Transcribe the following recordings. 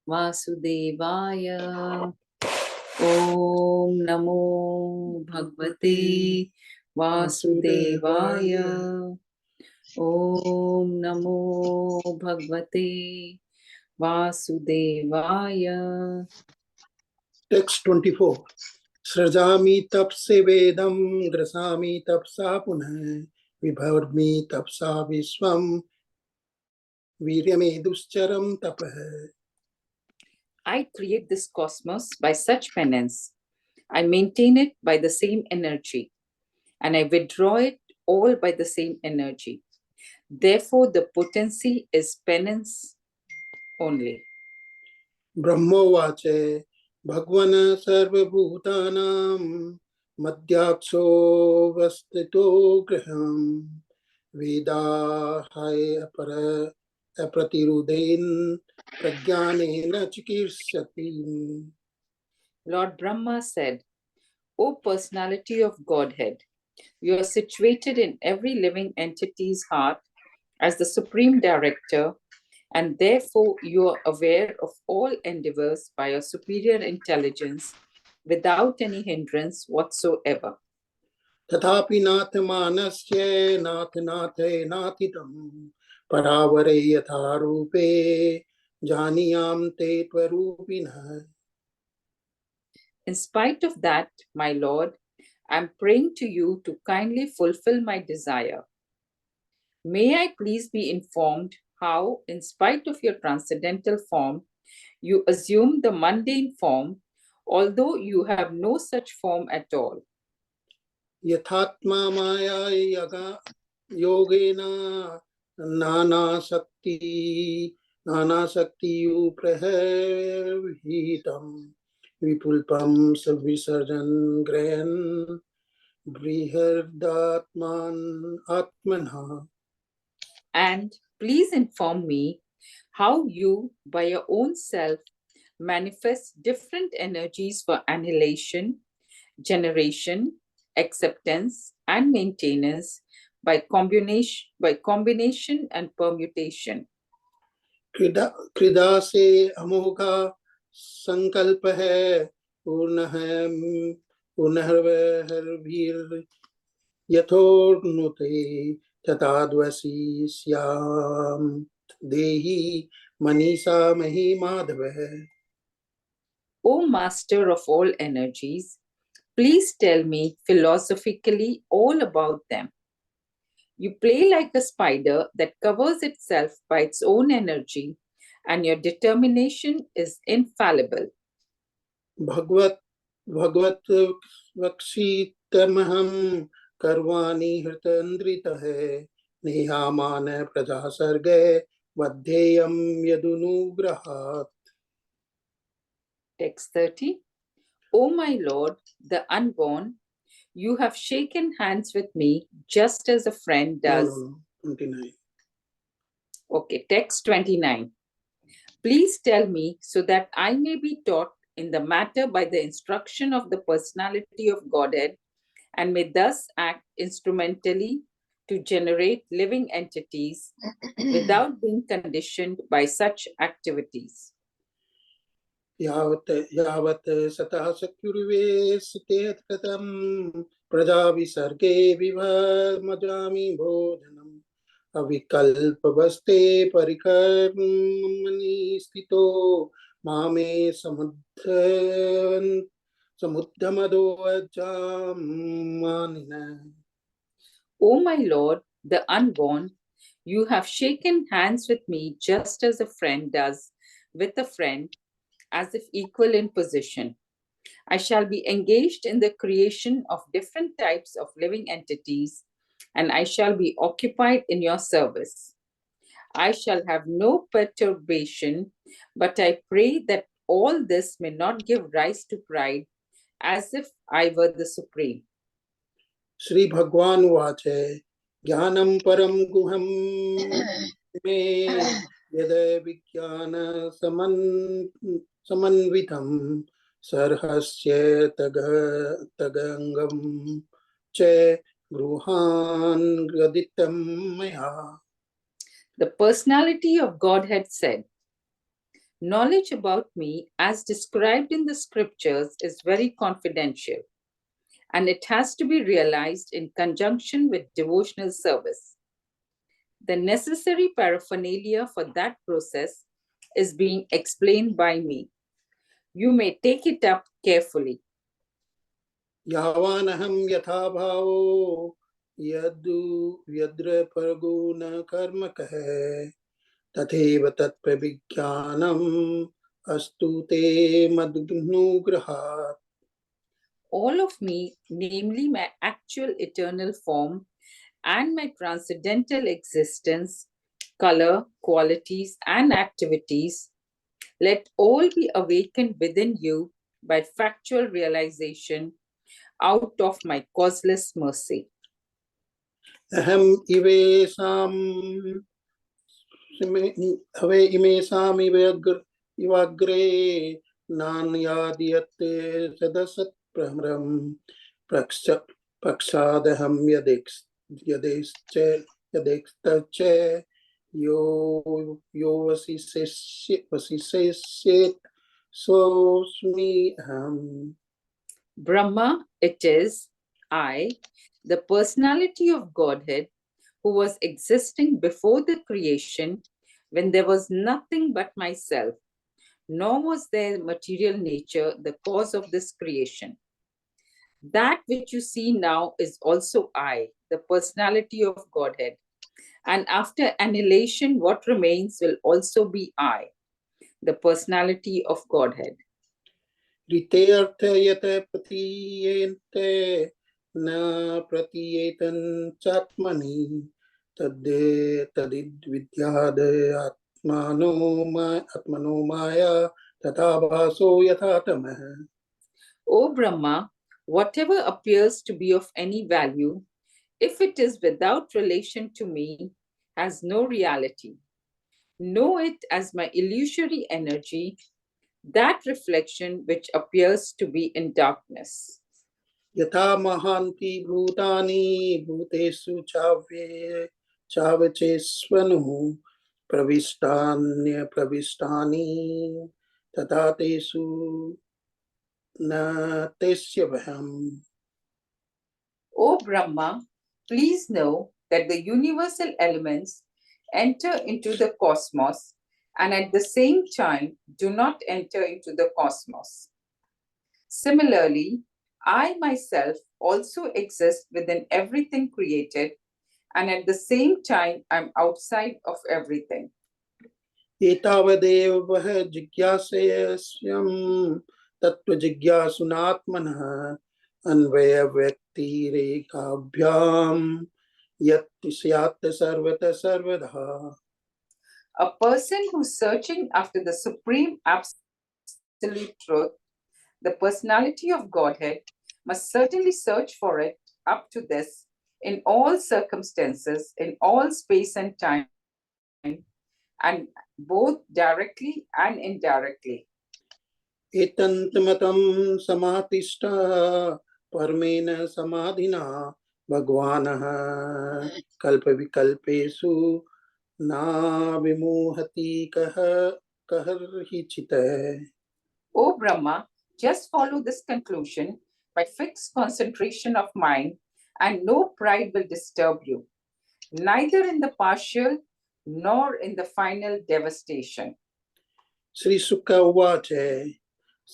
Vasudevaya. Om Namo Bhagavate Vasudevaya. Om Namo Bhagavate Vasudevaya. Text 24. Srajami tapse vedam grasami tapsa punah vibharmi tapsa viswam viryameduscharam tapah. I create this cosmos by such penance. I maintain it by the same energy, and I withdraw it all by the same energy. Therefore, the potency is penance only. Brahmovache Bhagwan sarvabhutanam madhyaksho vastito graham vedahaya apara apratirudain prajnanena chikirsati. Lord Brahma said, O personality of Godhead, you are situated in every living entity's heart as the supreme director, and therefore you are aware of all endeavors by your superior intelligence without any hindrance whatsoever. तथापि नाथ मानस्य नाथ नाथे नाथितं परावरे यथा रूपे जानीयाम ते त्वरूपिणः. In spite of that, my Lord, I am praying to you to kindly fulfill my desire. May I please be informed how, in spite of your transcendental form, you assume the mundane form, although you have no such form at all. यथात्मा माया यगा योगेन नानाशक्ति प्रहितं विपुल्पं सविसर्जन ग्रहण बृहदात्मान आत्मनः. And please inform me how you, by your own self, manifest different energies for annihilation, generation, acceptance, and maintenance by combination and permutation. कृदा से अमोघा संकल्प है पुनर्वीर यथोन्नुते तथाद्वसी स्याम देहि मनीषा मही Madhav. O Master of all energies, please tell me philosophically all about them. You play like a spider that covers itself by its own energy, and your determination is infallible. भगवत भगवत वक्षितमहं कर्वाणि हृतन्द्रितः नेहामान प्रजा सर्गे वध्येयं यदनुग्रहात्. Text 30. O my Lord, the unborn, you have shaken hands with me just as a friend does. No. 29. Okay, text 29. Please tell me so that I may be taught in the matter by the instruction of the personality of Godhead and may thus act instrumentally to generate living entities without being conditioned by such activities. यावत् सतः शक्युर्वे स्थितेत कृतं प्रजा विसर्गे विभमजामि भोजनम् अविकल्पवस्ते परिकर्मणि स्थितो मामे समुद्धमदो अजामानिनः. O my Lord, the unborn, you have shaken hands with me just as a friend does with a friend, as if equal in position. I shall be engaged in the creation of different types of living entities, and I shall be occupied in your service. I shall have no perturbation, but I pray that all this may not give rise to pride, as if I were the supreme. Shri भगवान उवाच ज्ञानं परं गुहं मे यद विज्ञान समन्वितं सर्हस्य तगंगं च गृहान् गदितं मया. The personality of Godhead said, knowledge about me, as described in the scriptures, is very confidential, and it has to be realized in conjunction with devotional service. The necessary paraphernalia for that process is being explained by me. You may take it up carefully. यावानहं यथा भावो यदु व्यद्र परगुण कर्मकः तथैव तत्प्रविज्ञानम् अस्तु ते मदनुग्रहात्. All of me, namely my actual eternal form and my transcendental existence, color, qualities, and activities, let all be awakened within you by factual realization out of my causeless mercy. अहम् इवेशाम् हवे इमेषाम् इवाग्रे नान्यादियते सदसत् प्रहरम् पक्षादहं यदेश्च यो वसिष्येत् सोऽस्मि अहम्. Brahma, it is I, the personality of Godhead, who was existing before the creation when there was nothing but myself, nor was there material nature the cause of this creation. That which you see now is also I, the personality of Godhead. And after annihilation, what remains will also be I, the personality of Godhead. ऋते अर्थ यत प्रतीयन्ते न प्रतीयेतन चात्मनि तदिद्विद्याद आत्मनो माया तथा भासो यथा तमः. O Brahma, whatever appears to be of any value, if it is without relation to me, has no reality. Know it as my illusory energy, that reflection which appears to be in darkness. यथा महान्ति भूतानि भूतेषु चावचेष्वनुः प्रविष्टान्य प्रविष्टानि तथा तेषु न तेष्य भयम्. O Brahma, please know that the universal elements enter into the cosmos and at the same time do not enter into the cosmos. Similarly, I myself also exist within everything created, and at the same time, I'm outside of everything. एतावदेव वह जिज्ञासयस्यं तत्त्वजिज्ञासुनात्मनः अन्वयव्यक्तिरेकाभ्यां यत् स्यात् सर्वतः सर्वदा. A person who's searching after the supreme absolute truth, the personality of Godhead, must certainly search for it up to this in all circumstances, in all space and time, and both directly and indirectly. एतन्तमतं समातिष्ठ परमेन समाधिना भगवानः कल्पविकल्पेषु नाविमुहति कहर्हिचितः. O Brahma, just follow this conclusion by fixed concentration of mind, and no pride will disturb you, neither in the partial nor in the final devastation. Shri शुक उवाच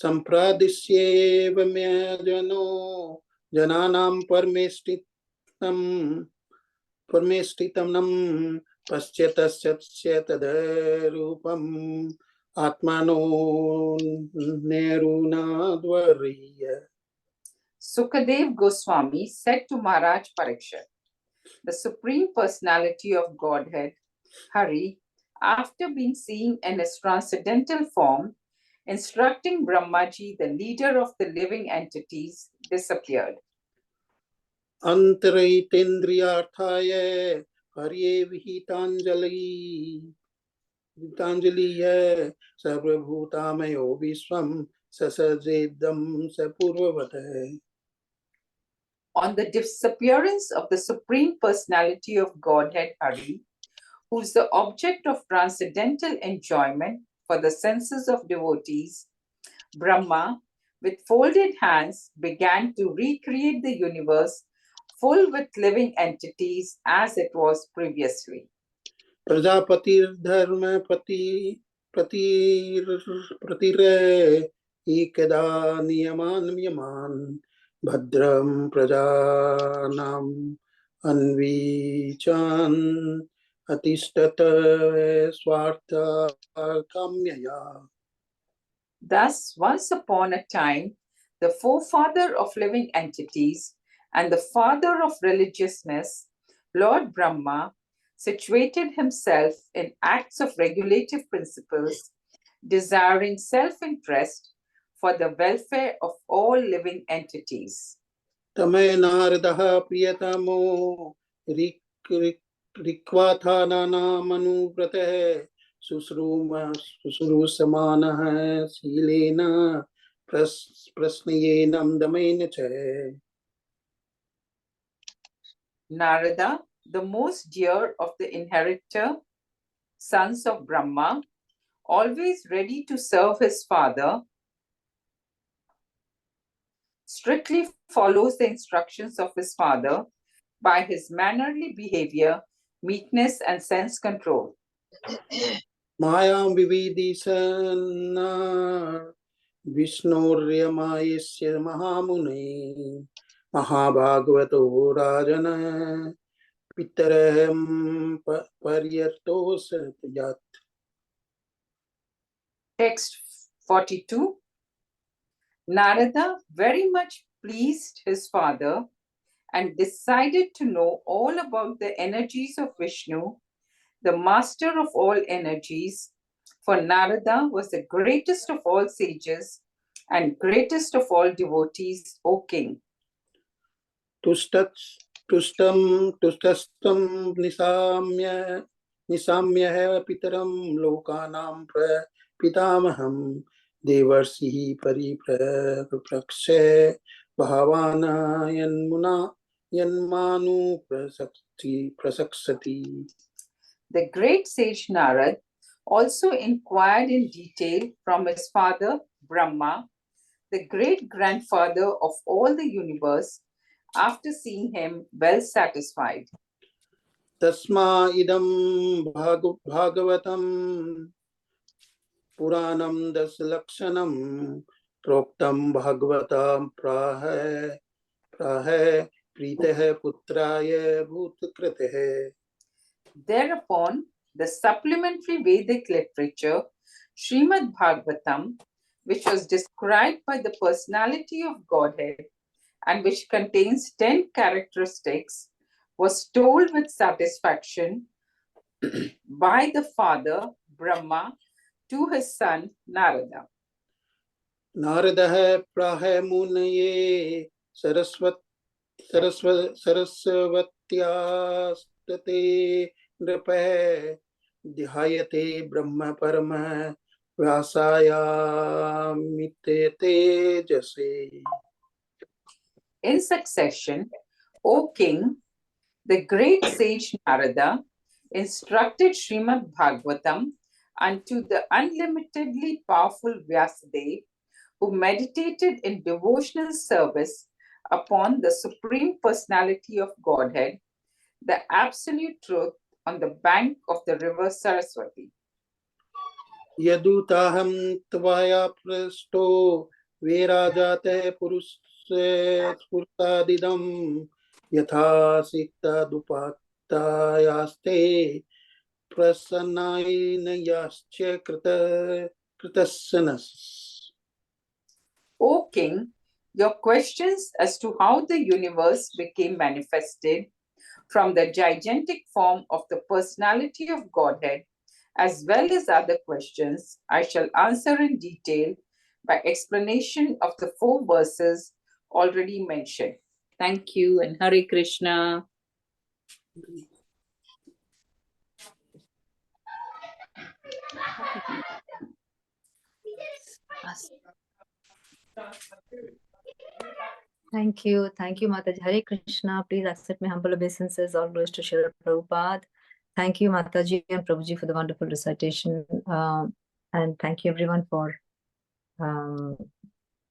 सम्प्रादिश्येव मे जनो जनानां परमेष्टितं पश्यतस्य तद्रूपम् आत्मानो नेरुनाद्वर्य. Sukadev Goswami said to Maharaj Parikshit, the Supreme Personality of Godhead, Hari, after being seen in his transcendental form, instructing Brahmaji, the leader of the living entities, disappeared. अंतरैतेन्द्रियार्थाय हर्ये विहितांजलिय सर्वभूतामयो विश्वं ससजेदं स पूर्ववत्. On the disappearance of the Supreme Personality of Godhead Hari, who is the object of transcendental enjoyment for the senses of devotees, Brahma, with folded hands, began to recreate the universe full with living entities as it was previously. प्रजापतिर्धर्म प्रतिरे एकदा नियमान् भद्रं प्रजानाम् अन्वीचान् अतिष्ठत स्वार्थ काम्यया. Thus, once upon a time, the forefather of living entities and the father of religiousness, Lord Brahma, situated himself in acts of regulative principles, desiring self-interest for the welfare of all living entities. तमे नारदः प्रियतमो ऋक्वाथानामनुव्रतः शुश्रूषमाणः शीलेन प्रश्नयेन दमेन च. Narada, the most dear of the inheritor sons of Brahma, always ready to serve his father, strictly follows the instructions of his father by his mannerly behavior, meekness, and sense control. मायां विविदिशन् विष्णोर्यमायस्य महामुने महाभागवतो राजन पितरं पर्यतोषयत्. Text 42. Narada very much pleased his father and decided to know all about the energies of Vishnu, the master of all energies, for Narada was the greatest of all sages and greatest of all devotees, O king. तुष्टस्तं निशाम्य पितरं लोकानां पितामहं देवर्षिः परिप्रक्षे भावान् यन्मानु प्रशक्षति. The great sage Narad also inquired in detail from his father Brahma, the great grandfather of all the universe, after seeing him well satisfied. तस्मा इदं भागवतं पुराणं दशलक्षणं प्रोक्तं भगवतां प्राह प्रीतः पुत्राय भूतकृतः. Thereupon, the supplementary Vedic literature, Srimad Bhagavatam, which was described by the personality of Godhead and which contains 10 characteristics, was told with satisfaction by the father Brahma to his son Narada. नारदः प्राह मुनये सरस्वत्यास्तते नृपः ध्यायते ब्रह्म परम व्यासायामिते तेजसे. In succession, O king, the great sage Narada instructed Srimad Bhagavatam unto the unlimitedly powerful Vyasadeva, who meditated in devotional service upon the Supreme Personality of Godhead, the Absolute Truth, on the bank of the river Saraswati. यदुताहं त्वया पृष्टो वीराजाते पुरुषादिदं यथा सिक्तादुपात्तायास्ते प्रसन्नायनयाश्च कृतस्सनस्. O king, your questions as to how the universe became manifested from the gigantic form of the personality of Godhead, as well as other questions, I shall answer in detail by explanation of the 4 verses already mentioned. Thank you and Hare Krishna. Thank you, Mataji. Hare Krishna. Please accept my humble obeisances. All glories to Srila Prabhupada. Thank you, Mataji and Prabhuji, for the wonderful recitation. And thank you, everyone, for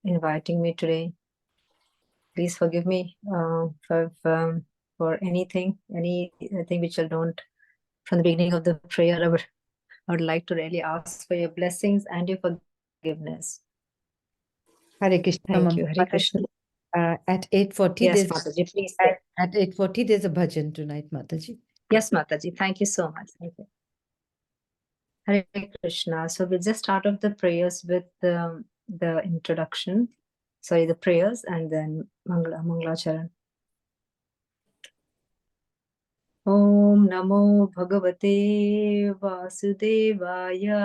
inviting me today. Please forgive me for anything which I don't. From the beginning of the prayer, I would like to really ask for your blessings and your forgiveness. Hare Krishna, Thank you. Hare Krishna. At 8:40, yes, Mataji, please say. At 8:40, there's a bhajan tonight, Mataji. Yes, Mataji. Thank you so much. Thank you. Hare Krishna. So we'll just start off the prayers with the introduction. Sorry, the prayers and then Mangalacharan. Om Namo Bhagavate Vasudevaya.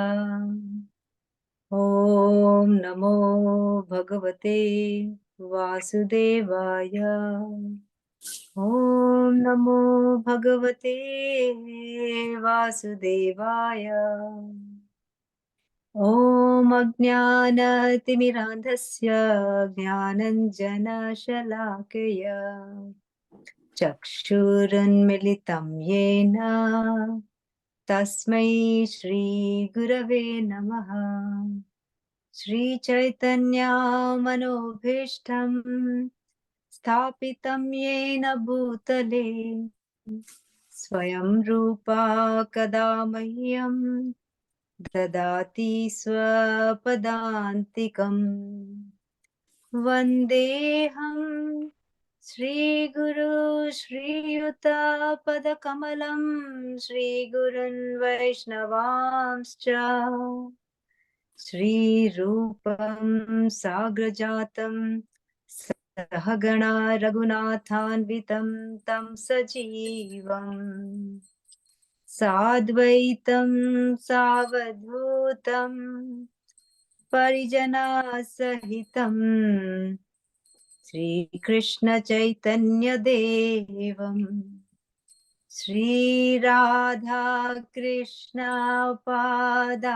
Om Namo Bhagavate Vasudevaya. Om Namo Bhagavate Vasudevaya. Om Ajnanatimirandhasya Jnananjana Chakshurunmilitam Yena Tasmai Shri Gurave Namaha. Shri Chaitanya Manobhishtam Sthapitam Yena Bhutale Swayam Rupa Kadamahyam Dadati Swapadantikam Vandeham Shri Guru Shri Yuta Padakamalam Shri Gurun Vaishnavamscha Shri Rupam Sagrajatam Sahagana Raghunathanvitam Tam Sajivam Sadvaitam Savadhutam Parijana Sahitam Shri Krishna Chaitanya Devam Shri Radha Krishna Padan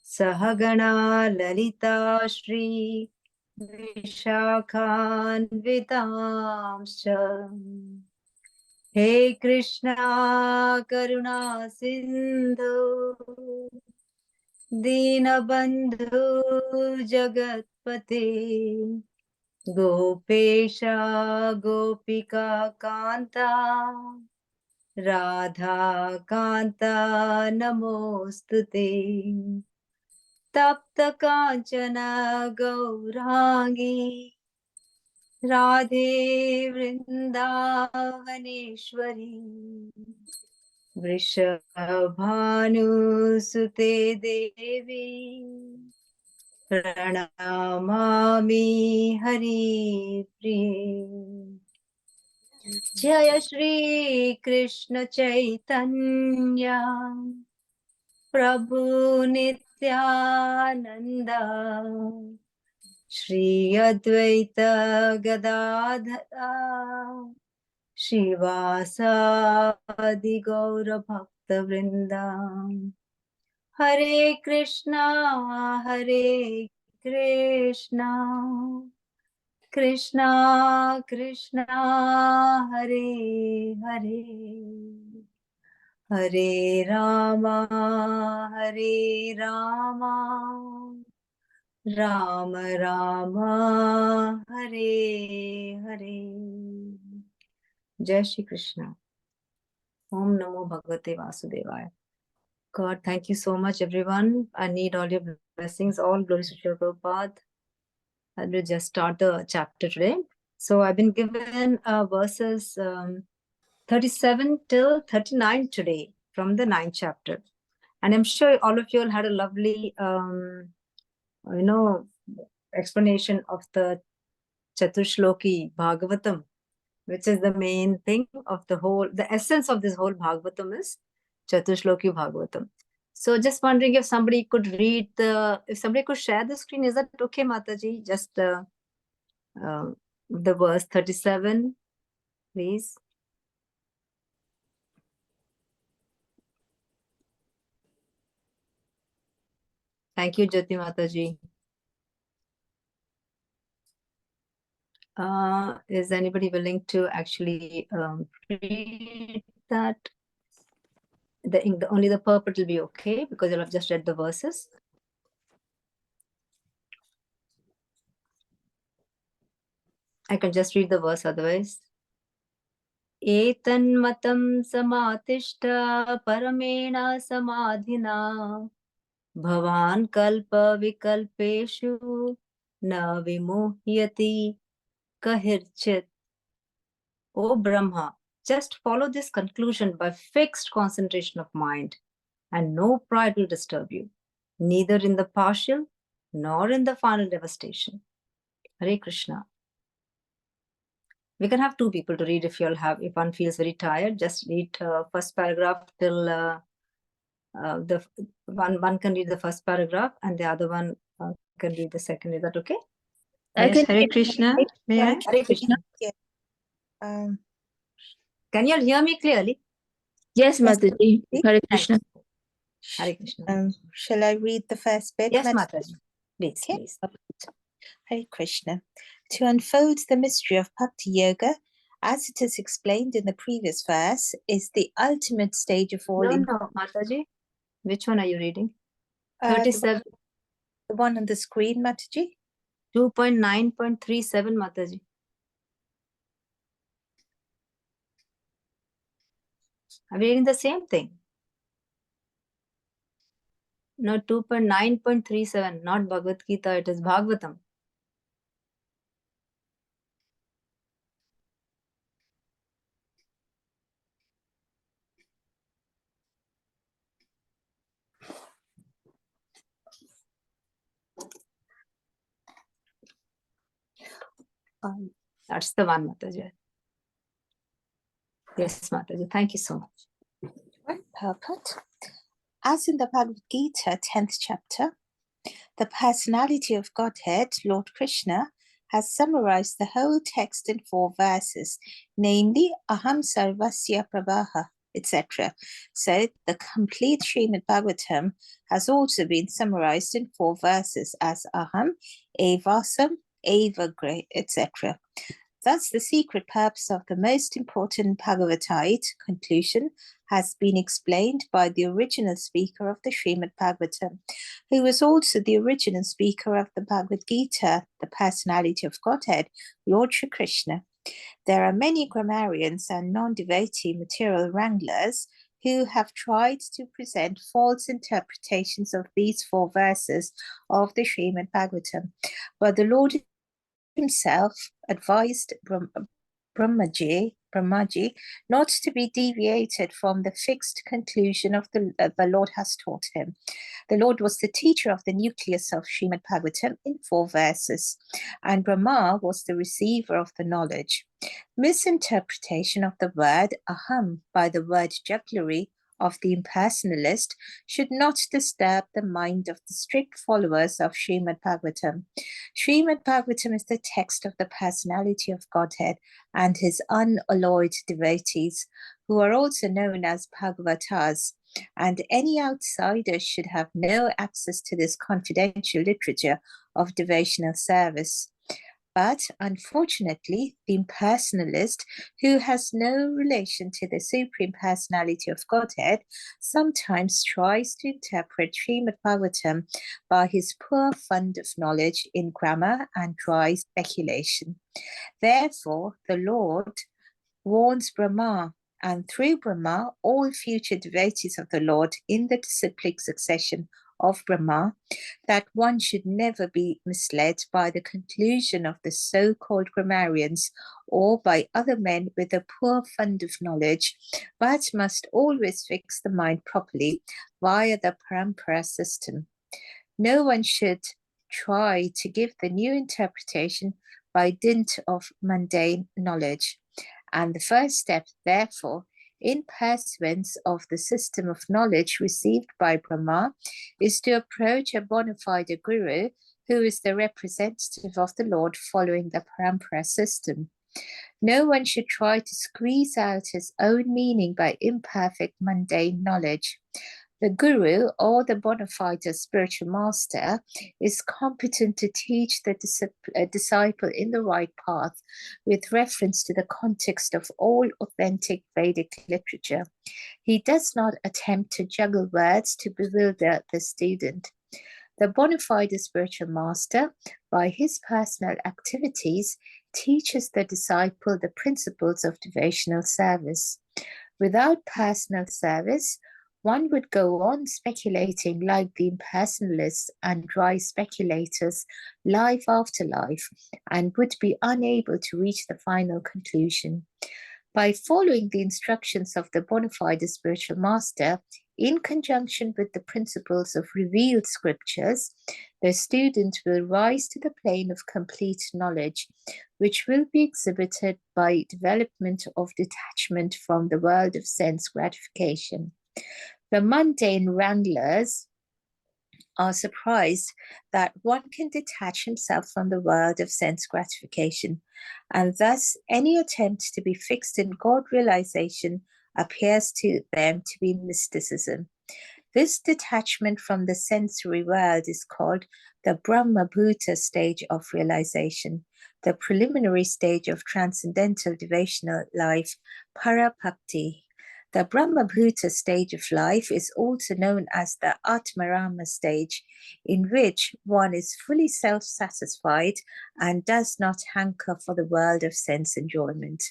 Sahagana Lalita Shri Vishakhan Vitamsha He Krishna Karuna Sindhu Dinabandhu Jagatpate Gopesha Gopika Kanta Radha Kanta Namostute Tapta Kanchana Gaurangi Radhe Vrindavaneshwari Vrishabhanu Sute Devi Pranamami Hari Priye Jaya Shri Krishna Chaitanya Prabhu Nityananda Shri Advaita Gadadhara Shivasadi Gaura Bhakta Vrinda Hare Krishna Krishna Krishna Hare Hare Hare Rama Rama Rama Hare Hare Jai Shri Krishna. Om Namo Bhagavate Vasudevaya. God, thank you so much, everyone. I need all your blessings. All glories to Srila Prabhupada. I will just start the chapter today. So I've been given verses 37 till 39 today from the 9th chapter. And I'm sure all of you all had a lovely, explanation of the Chatushloki Bhagavatam, which is the main thing of the essence of this whole Bhagavatam is Chatushloki Bhagavatam. So just wondering if somebody could if somebody could share the screen. Is that okay, Mataji? Just the verse 37, please. Thank you, Jyoti Mataji. Is anybody willing to actually read that? Only the purport will be okay because you'll have just read the verses. I can just read the verse otherwise. Etanmatam samatishta paramena samadhina bhavan kalpa vikalpeshu na vimuhyati kahirchit. O Brahma, just follow this conclusion by fixed concentration of mind, and no pride will disturb you, neither in the partial nor in the final devastation. Hare Krishna. We can have two people to read if if one feels very tired. Just read first paragraph till the one can read the first paragraph and the other one can read the second. Is that okay? I Yes, can Hare Krishna. May I? Hare Krishna. Yeah. Can you all hear me clearly? Yes, Mataji. Hare Thanks. Krishna. Hare Krishna. Shall I read the first bit? Yes, Mataji? Mataji. Please, Okay. please. Hare Krishna. To unfold the mystery of Bhakti Yoga, as it is explained in the previous verse, is the ultimate stage of all. No, Mataji. Which one are you reading? The 37. one on the screen, Mataji. 2.9.37, Mataji. Are we reading the same thing? No, 2.9.37, not Bhagavad Gita, it is Bhagavatam. That's the one, Mataji. Yes, Mataji. Thank you so much. Right, perfect. As in the Bhagavad Gita, 10th chapter, the personality of Godhead, Lord Krishna, has summarized the whole text in 4 verses, namely Aham Sarvasya Prabhaha, etc. So the complete Srimad Bhagavatam has also been summarized in 4 verses as Aham, Evasam, Eva, etc. Thus, the secret purpose of the most important Bhagavatite conclusion has been explained by the original speaker of the Srimad Bhagavatam, who was also the original speaker of the Bhagavad Gita, the personality of Godhead, Lord Shri Krishna. There are many grammarians and non-devotee material wranglers who have tried to present false interpretations of these 4 verses of the Srimad Bhagavatam, but the Lord himself advised Brahmaji not to be deviated from the fixed conclusion of the Lord has taught him. The Lord was the teacher of the nucleus of Srimad Bhagavatam in 4 verses, and Brahma was the receiver of the knowledge. Misinterpretation of the word aham by the word jugglery of the impersonalist should not disturb the mind of the strict followers of Srimad Bhagavatam. Srimad Bhagavatam is the text of the personality of Godhead and his unalloyed devotees, who are also known as Bhagavatas, and any outsider should have no access to this confidential literature of devotional service. But unfortunately, the impersonalist, who has no relation to the Supreme Personality of Godhead, sometimes tries to interpret Srimad Bhagavatam by his poor fund of knowledge in grammar and dry speculation. Therefore, the Lord warns Brahma, and through Brahma, all future devotees of the Lord in the disciplic succession of Brahma, that one should never be misled by the conclusion of the so-called grammarians or by other men with a poor fund of knowledge, but must always fix the mind properly via the parampara system. No one should try to give the new interpretation by dint of mundane knowledge. And the first step, therefore, in pursuance of the system of knowledge received by Brahma, is to approach a bona fide guru who is the representative of the Lord following the parampara system. No one should try to squeeze out his own meaning by imperfect mundane knowledge, The guru or the bona fide spiritual master is competent to teach the disciple in the right path with reference to the context of all authentic Vedic literature. He does not attempt to juggle words to bewilder the student. The bona fide spiritual master, by his personal activities, teaches the disciple the principles of devotional service. Without personal service, one would go on speculating like the impersonalists and dry speculators life after life and would be unable to reach the final conclusion. By following the instructions of the bona fide spiritual master, in conjunction with the principles of revealed scriptures, the student will rise to the plane of complete knowledge, which will be exhibited by development of detachment from the world of sense gratification. The mundane wranglers are surprised that one can detach himself from the world of sense gratification, and thus any attempt to be fixed in God realization appears to them to be mysticism. This detachment from the sensory world is called the Brahma Bhuta stage of realization, the preliminary stage of transcendental devotional life, Parabhakti. The Brahma Bhuta stage of life is also known as the Atmarama stage, in which one is fully self-satisfied and does not hanker for the world of sense enjoyment.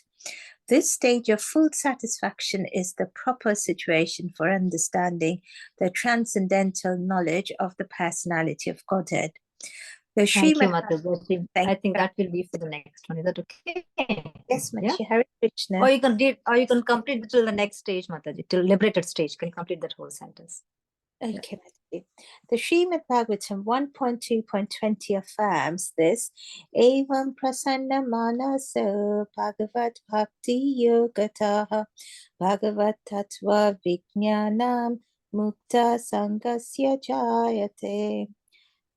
This stage of full satisfaction is the proper situation for understanding the transcendental knowledge of the personality of Godhead. The Thank you, Srimad Mataji. I think that will be for the next one. Is that okay? Yes, Yeah? Machi, Hare Krishna. Or you can read, or you can complete till the next stage, Mataji, till liberated stage. Can you complete that whole sentence? Okay, Machi. The Srimad Bhagavatam 1.2.20 affirms this: Evam prasanna manasa bhagavat bhakti yogataha bhagavat tattva vijnanam mukta sangasya jayate.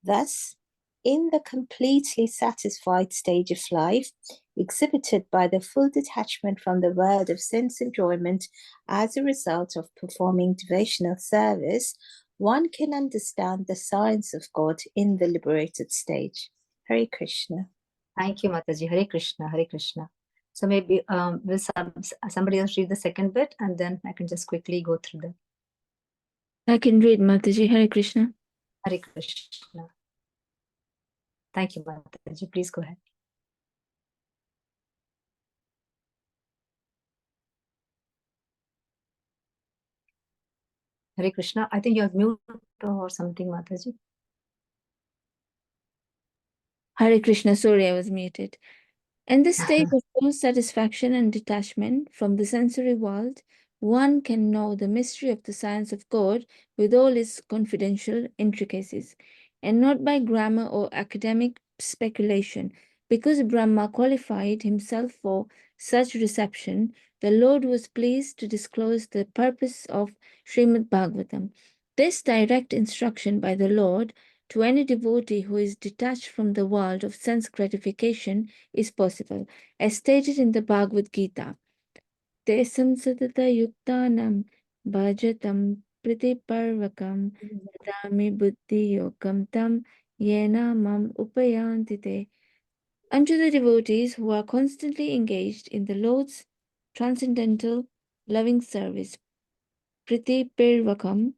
Thus, in the completely satisfied stage of life, exhibited by the full detachment from the world of sense enjoyment as a result of performing devotional service, one can understand the science of God in the liberated stage. Hare Krishna. Thank you, Mataji. Hare Krishna, Hare Krishna. So maybe will somebody else read the second bit, and then I can just quickly go through that. I can read, Mataji. Hare Krishna. Hare Krishna. Thank you, Mataji. Please go ahead. Hare Krishna. I think you have mute or something, Mataji. Hare Krishna. Sorry, I was muted. In this state of full satisfaction and detachment from the sensory world, one can know the mystery of the science of God with all its confidential intricacies, and not by grammar or academic speculation. Because Brahma qualified himself for such reception, the Lord was pleased to disclose the purpose of Srimad Bhagavatam. This direct instruction by the Lord to any devotee who is detached from the world of sense gratification is possible, as stated in the Bhagavad Gita. Te samsadata yuktanam bhajatam pritiparvakam dadami buddhi yogam tam yena mam upayanti te. Unto the devotees who are constantly engaged in the Lord's transcendental loving service, pritiparvakam,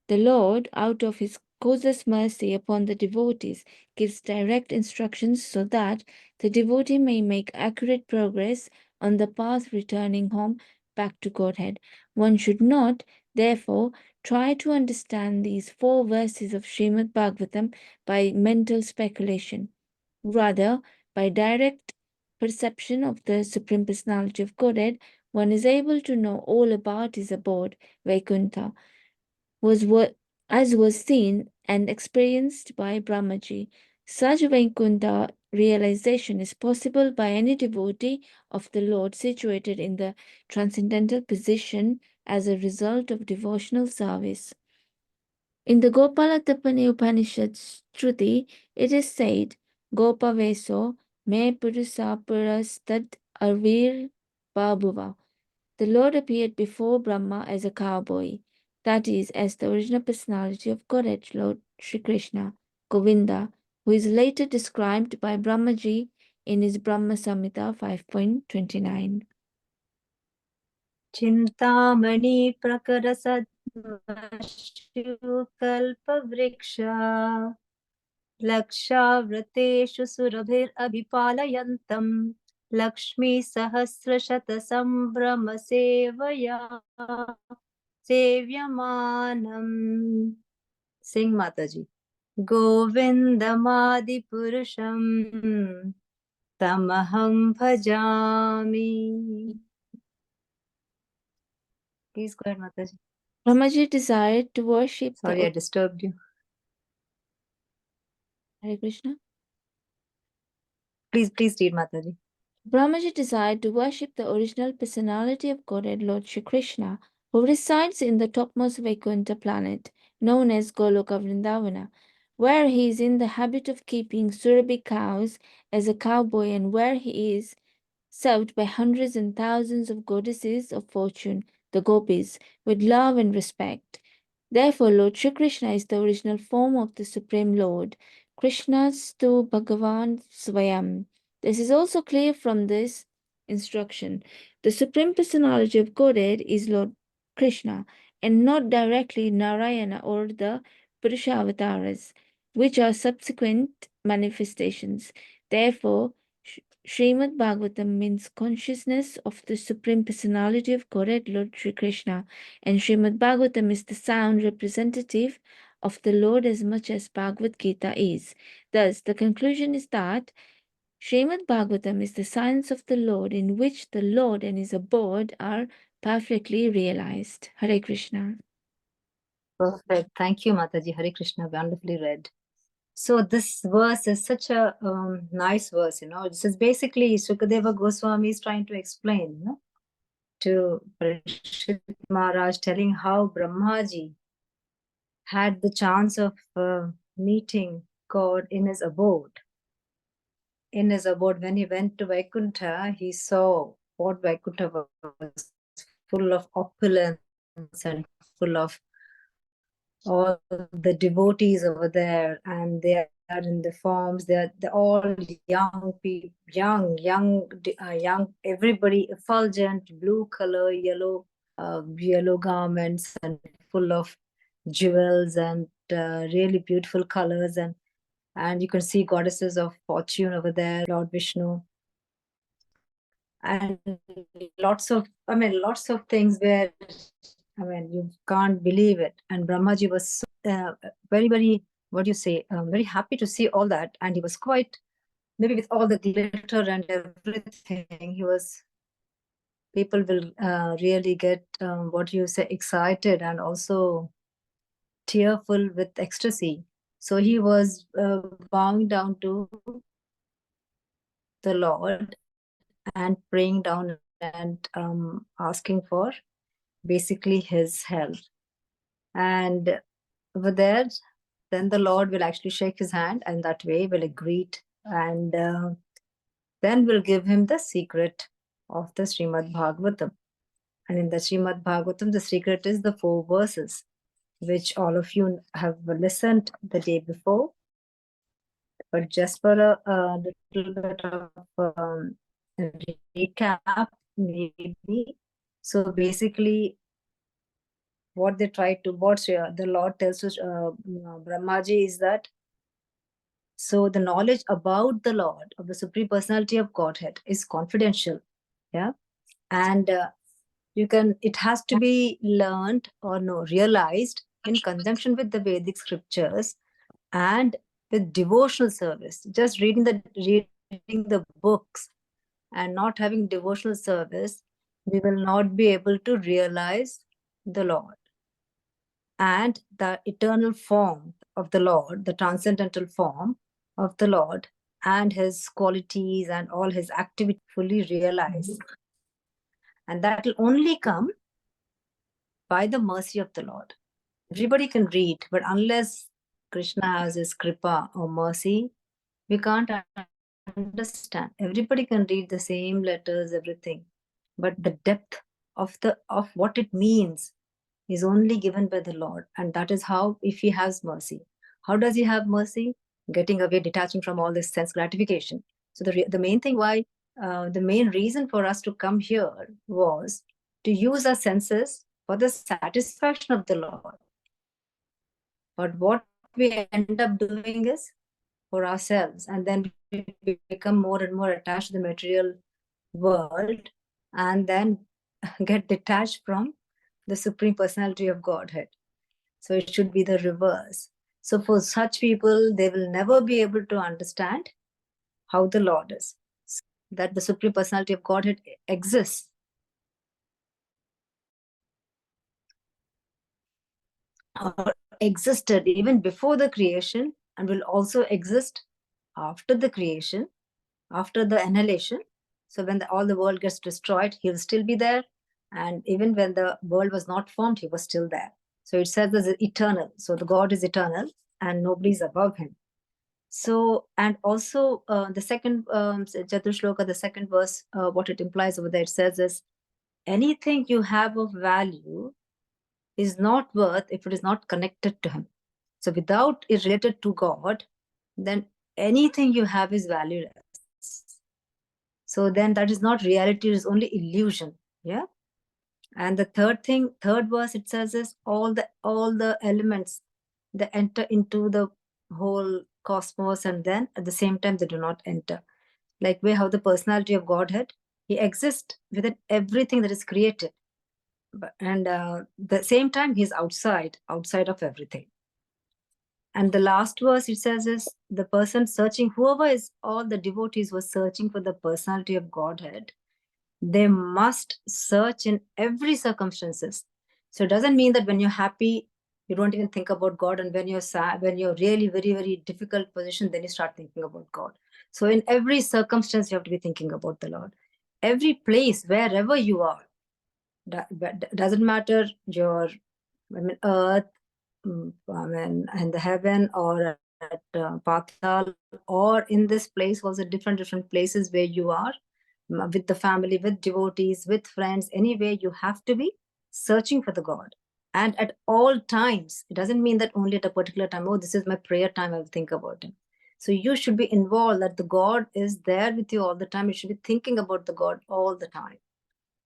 the Lord, out of his causeless mercy upon the devotees, gives direct instructions so that the devotee may make accurate progress on the path returning home back to Godhead. One should not, therefore, try to understand these 4 verses of Srimad Bhagavatam by mental speculation. Rather, by direct perception of the Supreme Personality of Godhead, one is able to know all about his abode, Vaikuntha, as was seen and experienced by Brahmaji. Such Vaikuntha realization is possible by any devotee of the Lord situated in the transcendental position as a result of devotional service. In the Gopalatapani Upanishad Shruti, it is said, Gopaveso me purusapuras tad arvir babuva. The Lord appeared before Brahma as a cowboy. that is, as the original personality of Godhead, Lord Sri Krishna, Govinda, who is later described by Brahmaji in his Brahma Samhita 5.29. Chintamani prakarasatkalpavriksha lakshavrateshu surabhir abhipalayantam Lakshmi sahasrashata sambrama sevaya sevyamanam. Sing Mataji. Govindamadi purusham tamaham bhajami. Please go ahead, Mataji. Brahmaji desired to worship Sorry, I the disturbed you. Hare Krishna. Please read, Mataji. Brahmaji desired to worship the original personality of Godhead, Lord Shri Krishna, who resides in the topmost Vaikuntha planet, known as Goloka Vrindavana, where he is in the habit of keeping Surabhi cows as a cowboy and where he is served by hundreds and thousands of goddesses of fortune, the gopis, with love and respect. Therefore, Lord Shri Krishna is the original form of the Supreme Lord. Krishnastu Bhagavan Swayam. This is also clear from this instruction. The Supreme Personality of Godhead is Lord Krishna and not directly Narayana or the Purusha avatars, which are subsequent manifestations. Therefore, Srimad Bhagavatam means consciousness of the Supreme Personality of Godhead, Lord Sri Krishna, and Srimad Bhagavatam is the sound representative of the Lord as much as Bhagavad Gita is. Thus, the conclusion is that Srimad Bhagavatam is the science of the Lord in which the Lord and his abode are perfectly realized. Hare Krishna. Perfect. Thank you, Mataji. Hare Krishna. Wonderfully read. So this verse is such a nice verse, This is basically Sukadeva Goswami is trying to explain, to Parikshit Maharaj, telling how Brahmaji had the chance of meeting God in his abode. In his abode, when he went to Vaikuntha, he saw what Vaikuntha was, full of opulence and full of all the devotees over there, and they are in the forms. They're all young people, young. Everybody effulgent, blue color, yellow garments, and full of jewels and really beautiful colors, and you can see goddesses of fortune over there, Lord Vishnu, and lots of things where you can't believe it. And Brahmaji was so, very, very, what do you say, very happy to see all that. And he was quite, maybe with all the glitter and everything, people will really get, what you say, excited and also tearful with ecstasy. So he was bowing down to the Lord and praying down and asking for basically his help. And over there, then the Lord will actually shake his hand, and that way will greet, and then will give him the secret of the Srimad Bhagavatam. And in the Srimad Bhagavatam, the secret is the 4 verses, which all of you have listened the day before. But just for a little bit of recap, maybe. So basically, what they try to, what the Lord tells us, Brahmaji, is that, so the knowledge about the Lord, of the Supreme Personality of Godhead, is confidential. Yeah. And it has to be learned or realized in conjunction with the Vedic scriptures and with devotional service. Just reading the books and not having devotional service, we will not be able to realize the Lord and the eternal form of the Lord, the transcendental form of the Lord, and his qualities and all his activity fully realized. And that will only come by the mercy of the Lord. Everybody can read, but unless Krishna has his kripa or mercy, we can't understand. Everybody can read the same letters, everything, but the depth of what it means is only given by the Lord. And that is how, if he has mercy. How does he have mercy? Getting away, detaching from all this sense gratification. So the main thing why, the main reason for us to come here was to use our senses for the satisfaction of the Lord. But what we end up doing is for ourselves, and then we become more and more attached to the material world, and then get detached from the Supreme Personality of Godhead. So it should be the reverse. So for such people, they will never be able to understand how the Lord is, that the Supreme Personality of Godhead exists. Or existed even before the creation, and will also exist after the creation, after the annihilation. So when all the world gets destroyed, he will still be there. And even when the world was not formed, he was still there. So it says this is eternal. So the God is eternal and nobody is above him. So, and also the second Chaturshloka, the second verse, what it implies over there, it says is, anything you have of value is not worth if it is not connected to him. So without it related to God, then anything you have is valueless. So then that is not reality, it is only illusion. Yeah. And the third verse, it says is all the elements that enter into the whole cosmos, and then at the same time they do not enter. Like we have the personality of Godhead, he exists within everything that is created. And the same time he's outside of everything. And the last verse it says is, the person searching, whoever is, all the devotees were searching for the personality of Godhead, they must search in every circumstances. So it doesn't mean that when you're happy, you don't even think about God, and when you're sad, when you're really very, very difficult position, then you start thinking about God. So in every circumstance, you have to be thinking about the Lord. Every place, wherever you are, doesn't matter your, earth, in the heaven, or at Patal, or in this place, also different places where you are, with the family, with devotees, with friends, anyway, you have to be searching for the God. And at all times, it doesn't mean that only at a particular time, oh, this is my prayer time, I'll think about him. So you should be involved, that the God is there with you all the time. You should be thinking about the God all the time.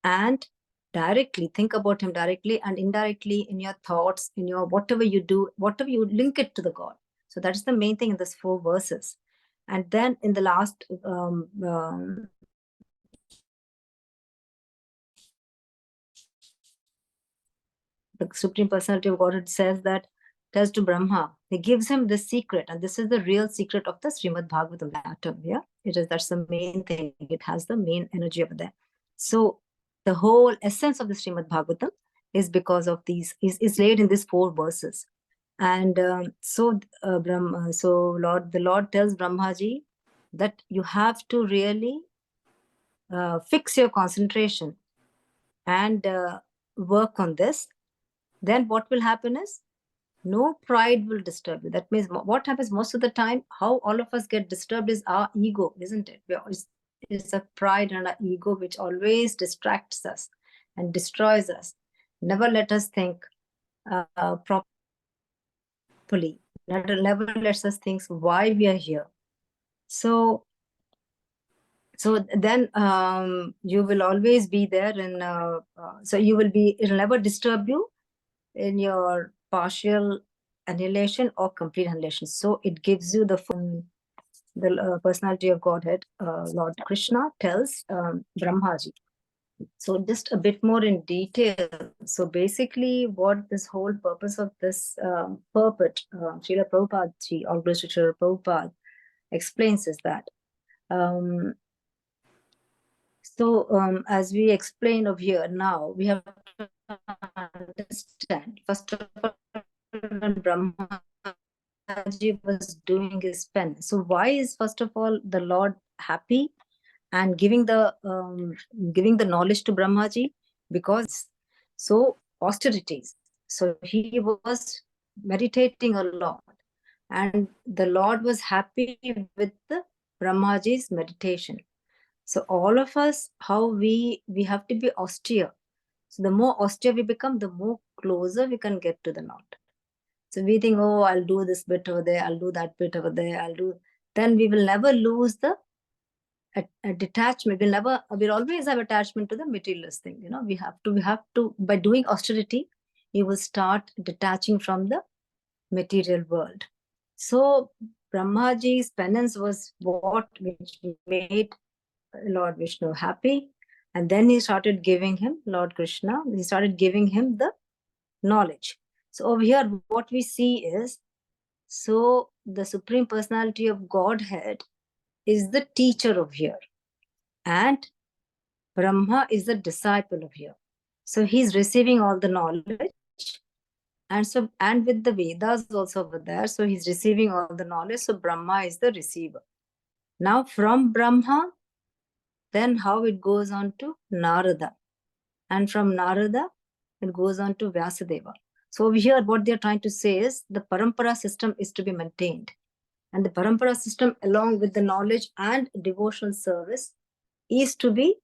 And directly think about him, directly and indirectly, in your thoughts, in your whatever you do, whatever you link it to the God. So that is the main thing in these 4 verses. And then in the last the Supreme Personality of Godhead says that, tells to Brahma, he gives him the secret, and this is the real secret of the Srimad Bhagavatam, the atom. Yeah, that's the main thing. It has the main energy over there. So the whole essence of the Srimad Bhagavatam is because of these, is laid in these 4 verses. And the Lord tells Brahmaji that you have to really fix your concentration and work on this. Then what will happen is, no pride will disturb you. That means what happens most of the time, how all of us get disturbed is our ego, isn't it? It's a pride and our ego which always distracts us and destroys us. Never let us think properly. Never lets us think why we are here. So then you will always be there, and so it'll never disturb you in your partial annihilation or complete annihilation. So it gives you the personality of Godhead. Lord Krishna tells Brahmaji. So just a bit more in detail. So basically, what this whole purpose of this purport, Srila Prabhupada ji, or Srila Prabhupada explains is that. As we explain over here now, we have to understand, first of all, when Brahmaji was doing his penance. So why is, first of all, the Lord happy and giving the knowledge to Brahmaji? Because so austerities. So he was meditating a lot, and the Lord was happy with the Brahmaji's meditation. So all of us, how we have to be austere. So the more austere we become, the more closer we can get to the Lord. So we think, oh, I'll do this bit over there, I'll do that bit over there, then we will never lose the a detachment. We'll always have attachment to the materialist thing. We have to, by doing austerity, you will start detaching from the material world. So Brahmaji's penance was which made Lord Vishnu happy. And then he started giving him, Lord Krishna, he started giving him the knowledge. So over here, what we see is, so the Supreme Personality of Godhead is the teacher of here. And Brahma is the disciple of here. So he's receiving all the knowledge. And with the Vedas also over there, so he's receiving all the knowledge. So Brahma is the receiver. Now from Brahma, then how it goes on to Narada. And from Narada, it goes on to Vyasadeva. So over here, what they're trying to say is the parampara system is to be maintained. And the parampara system, along with the knowledge and devotional service, is to be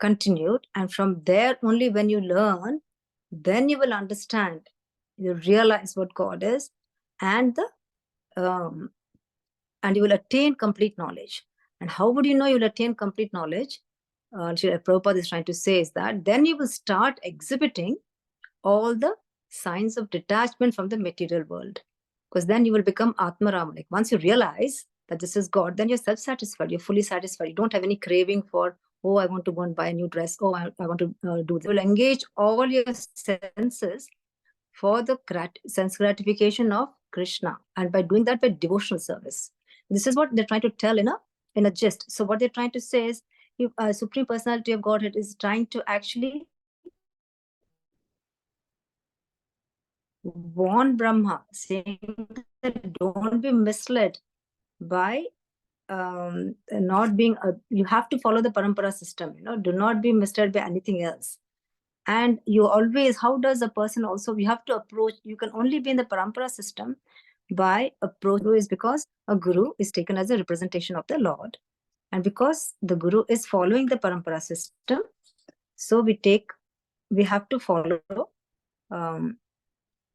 continued. And from there, only when you learn, then you will understand, you realize what God is, and and you will attain complete knowledge. And how would you know you will attain complete knowledge? Prabhupada is trying to say is that then you will start exhibiting all the signs of detachment from the material world. Because then you will become Atmaram. Like once you realize that this is God, then you're self-satisfied, you're fully satisfied. You don't have any craving for, oh, I want to go and buy a new dress. Oh, I want to do this. You will engage all your senses for the sense gratification of Krishna. And by doing that, by devotional service. This is what they're trying to tell in a gist. So what they're trying to say is, Supreme Personality of Godhead is trying to actually warn Brahma, saying that don't be misled by not being, you have to follow the parampara system, do not be misled by anything else. And you always, how does a person also, you have to approach, you can only be in the parampara system by approach, is because a guru is taken as a representation of the Lord. And because the guru is following the parampara system, so we have to follow,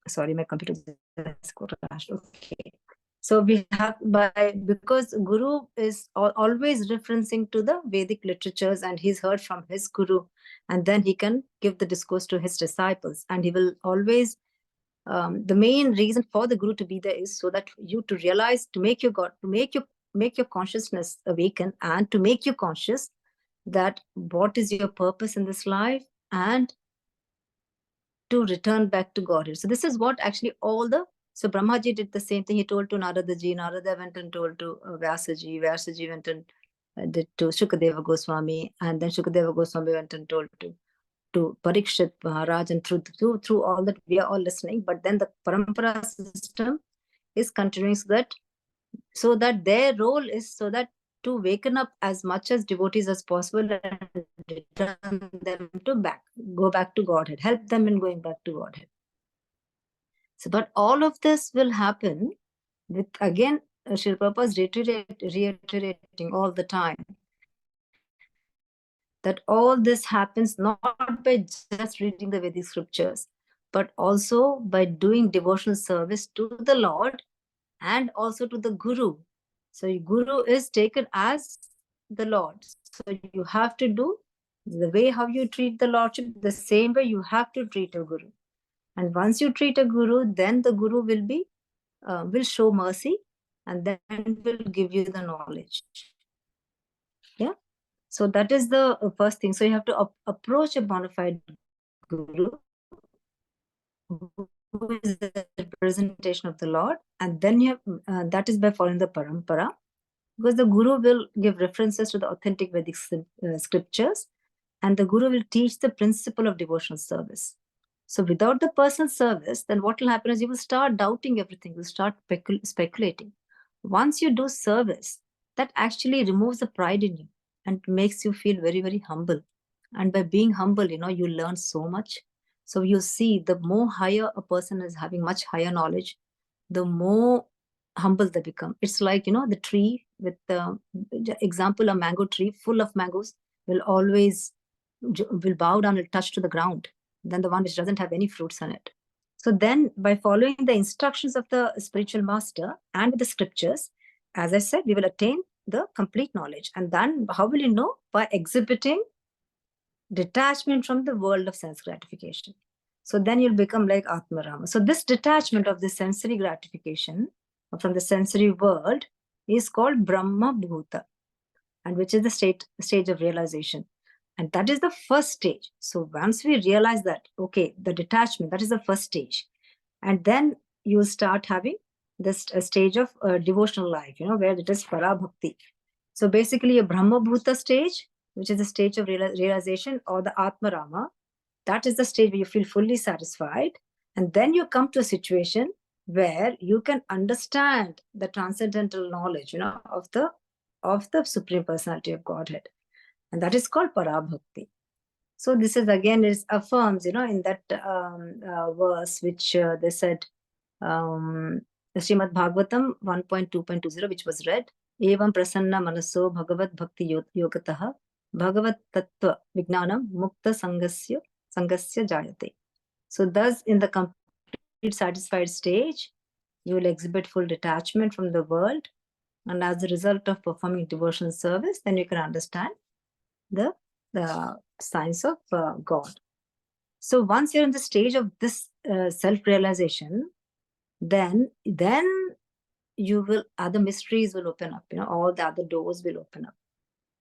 sorry, my computer just crashed. Okay. So we have, because Guru is always referencing to the Vedic literatures, and he's heard from his Guru, and then he can give the discourse to his disciples, and he will always, the main reason for the Guru to be there is so that you to realize, to make your God, to make your consciousness awaken, and to make you conscious that what is your purpose in this life, and to return back to Godhead. So this is what actually so Brahmaji did the same thing. He told to Naradaji, Narada went and told to Vyasaji, Vyasaji went and did to Shukadeva Goswami, and then Shukadeva Goswami went and told to Parikshit Maharaj, and through all that we are all listening. But then the parampara system is continuing, so that their role is so that to waken up as much as devotees as possible and return them go back to Godhead, help them in going back to Godhead. So, but all of this will happen with, again, Srila Prabhupada is reiterating all the time that all this happens not by just reading the Vedic scriptures, but also by doing devotional service to the Lord and also to the Guru. So Guru is taken as the Lord. So you have to do the way how you treat the Lordship, the same way you have to treat a Guru. And once you treat a Guru, then the Guru will show mercy, and then will give you the knowledge. Yeah. So that is the first thing. So you have to approach a bona fide Guru, who is the representation of the Lord, and then you have, that is by following the parampara, because the Guru will give references to the authentic Vedic scriptures, and the Guru will teach the principle of devotional service. So without the personal service, then what will happen is you will start doubting everything, you will start speculating. Once you do service, that actually removes the pride in you and makes you feel very, very humble. And by being humble, you learn so much. So you see, the more higher a person is having much higher knowledge, the more humble they become. It's like, the tree with the example, a mango tree full of mangoes will always bow down and touch to the ground. than the one which doesn't have any fruits on it. So then by following the instructions of the spiritual master and with the scriptures, as I said, we will attain the complete knowledge. And then how will you know? By exhibiting detachment from the world of sense gratification. So then you'll become like Atmarama. So this detachment of the sensory gratification from the sensory world is called Brahma Bhuta, and which is the stage of realization. And that is the first stage. So once we realize that, okay, the detachment, that is the first stage. And then you start having this stage of devotional life, where it is Parabhakti. So basically a Brahma Bhuta stage, which is the stage of realization, or the Atmarama, that is the stage where you feel fully satisfied. And then you come to a situation where you can understand the transcendental knowledge, of the Supreme Personality of Godhead. And that is called Parabhakti. So this is again, it affirms, in that verse which they said, Srimad Bhagavatam 1.2.20, which was read, Evam prasanna manaso bhagavad bhakti yogataha bhagavad tattva vijnanam mukta sangasya jayate. So thus in the complete satisfied stage, you will exhibit full detachment from the world. And as a result of performing devotional service, then you can understand the science of God. So once you're in the stage of this self-realization, then you will, other mysteries will open up, all the other doors will open up,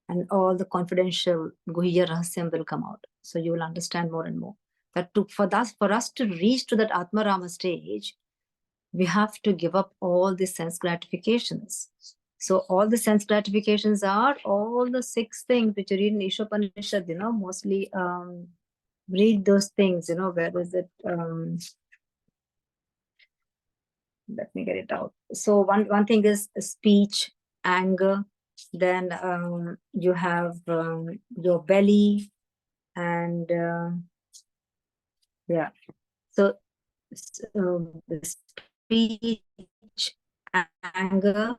and all the confidential Guhya Rahasyam will come out. So you will understand more and more. That for us to reach to that Atmarama stage, we have to give up all the sense gratifications. So all the sense gratifications are all the 6 things which you read in Ishopanishad, mostly read those things, where is it? Let me get it out. So one thing is speech, anger, then you have your belly, and yeah. So the speech, anger,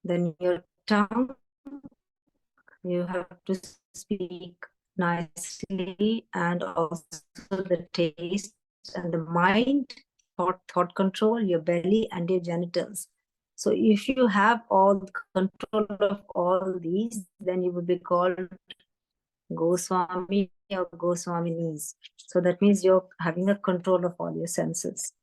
then your tongue, you have to speak nicely, and also the taste, and the mind, thought control, your belly and your genitals. So if you have all the control of all these, then you will be called Goswami or Goswaminis. So that means you're having a control of all your senses.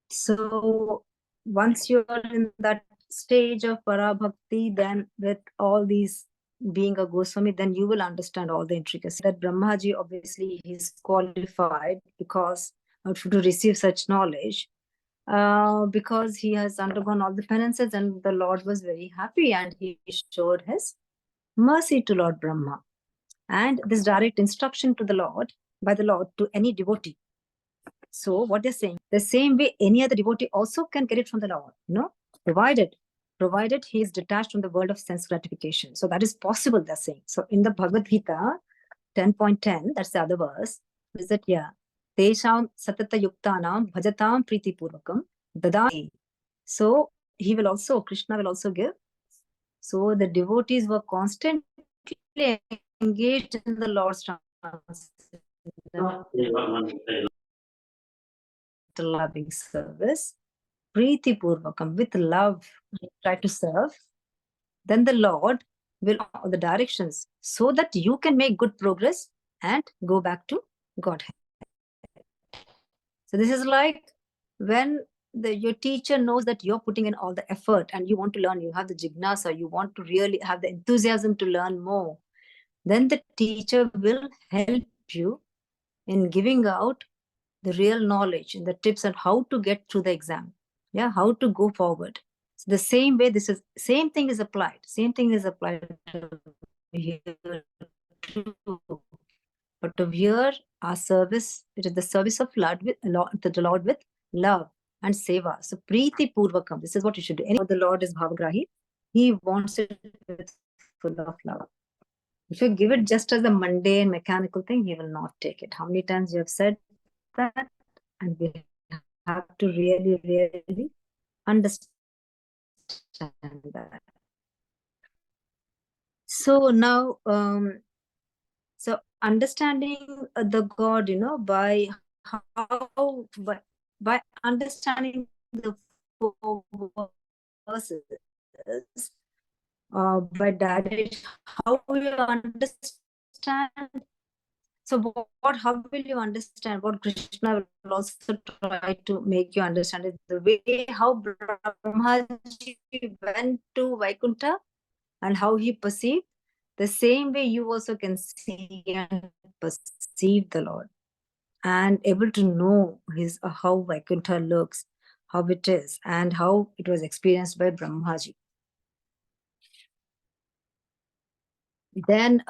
So once you're in that stage of Parabhakti, then with all these being a Goswami, then you will understand all the intricacies. That Brahmaji, obviously, he's qualified because to receive such knowledge, because he has undergone all the penances, and the Lord was very happy, and he showed his mercy to Lord Brahma. And this direct instruction to the Lord, by the Lord, to any devotee. So what they're saying, the same way any other devotee also can get it from the Lord, provided he is detached from the world of sense gratification. So that is possible, they're saying. So in the Bhagavad Gita 10.10, that's the other verse, is that, Tesham satata yuktanam bhajatam priti purvakam dadai. So he will also, Krishna will also give. So the devotees were constantly engaged in the Lord's loving service, Priti Purvakam, with love, try to serve, then the Lord will offer the directions so that you can make good progress and go back to Godhead. So this is like when your teacher knows that you're putting in all the effort and you want to learn, you have the jignasa, you want to really have the enthusiasm to learn more, then the teacher will help you in giving out the real knowledge and the tips on how to get through the exam. How to go forward. So the same way, same thing is applied. Same thing is applied here too. But to here, our service, it is the service of Lord with the Lord with love and seva. So Priti Purvakam, this is what you should do. The Lord is Bhavagrahi. He wants it with full of love. If you give it just as a mundane, mechanical thing, he will not take it. How many times you have said that? And we have to really, really understand that. So now, So understanding the God, by how, by understanding the four verses, by that, how you understand. So how will you understand what Krishna will also try to make you understand is the way how Brahmaji went to Vaikuntha and how he perceived. The same way you also can see and perceive the Lord and able to know his how Vaikuntha looks, how it is, and how it was experienced by Brahmaji. Then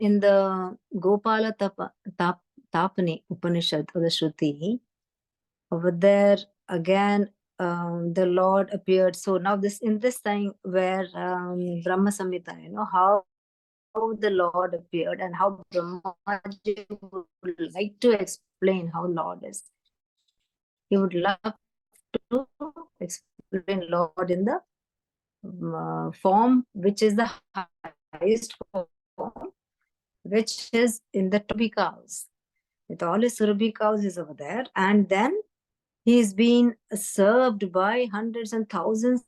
in the Gopala Tapani Upanishad or the Shruti, over there again the Lord appeared. So now in this time where Brahma Samhita, how the Lord appeared and how Brahmaji would like to explain how Lord is. He would love to explain Lord in the form which is the highest form, which is in the Surabhi cows. With all his Surabhi cows is over there. And then he is being served by hundreds and thousands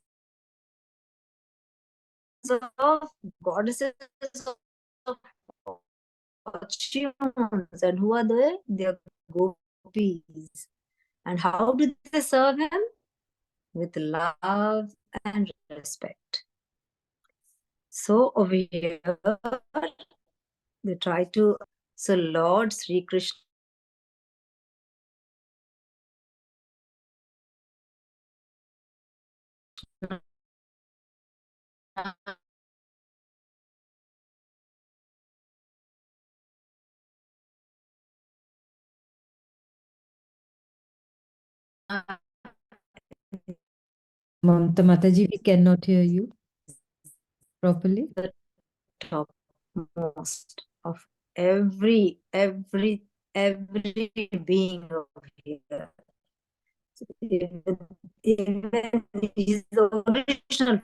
of goddesses of fortunes. And who are they? They are gopis. And how do they serve him? With love and respect. So over here, they try to. So Lord Sri Krishna Mamta Mataji, we cannot hear you properly. the topmost of every being over here. Even he's the original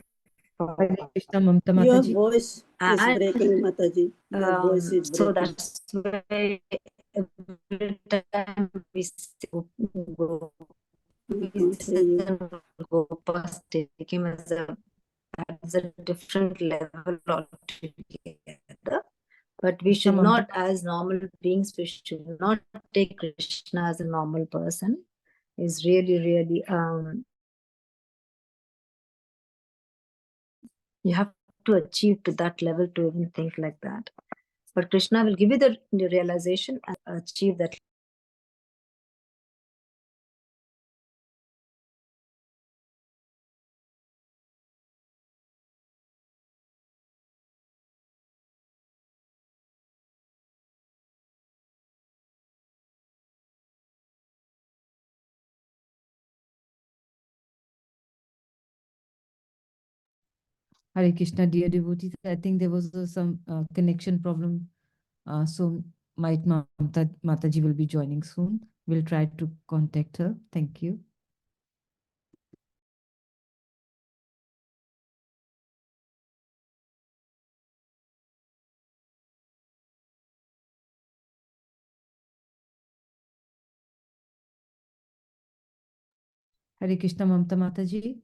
Hare form. Krishna, Mamta Your Mataji. voice is And breaking, Mataji. Your voice is so breaking. that's why every time we say I can't hear you. Gopas take him as a different level altogether. But we should not, as normal beings, we should not take Krishna as a normal person. Is really, really you have to achieve to that level to even think like that. But Krishna will give you the realization and achieve that. Hare Krishna, dear devotees. I think there was some connection problem. So might Mataji will be joining soon. We'll try to contact her. Thank you. Hare Krishna, Mamta Mataji.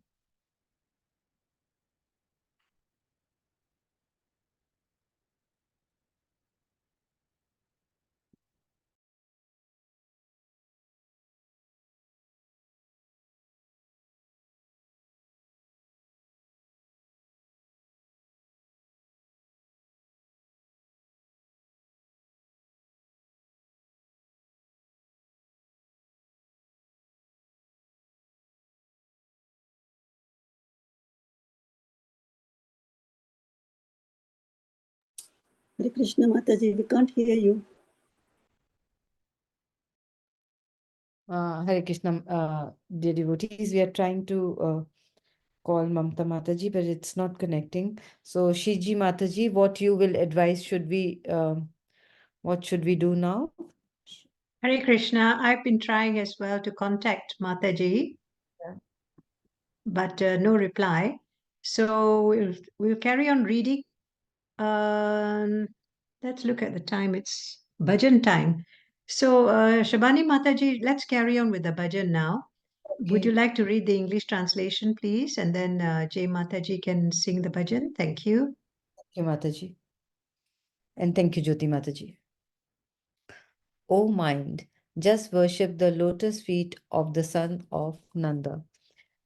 Hare Krishna, Mataji. We can't hear you. Hare Krishna, dear devotees. We are trying to call Mamta Mataji, but it's not connecting. So Shiji Mataji, what you will advise? What should we do now? Hare Krishna, I've been trying as well to contact Mataji, Yeah. but no reply. So we'll carry on reading Let's look at the time. It's bhajan time. So, Shabani Mataji, let's carry on with the bhajan now. Would you Okay. like to read the English translation, please? And then Jay Mataji can sing the bhajan. Thank you. Thank you, Mataji. And thank you, Jyoti Mataji. O mind, just worship the lotus feet of the son of Nanda,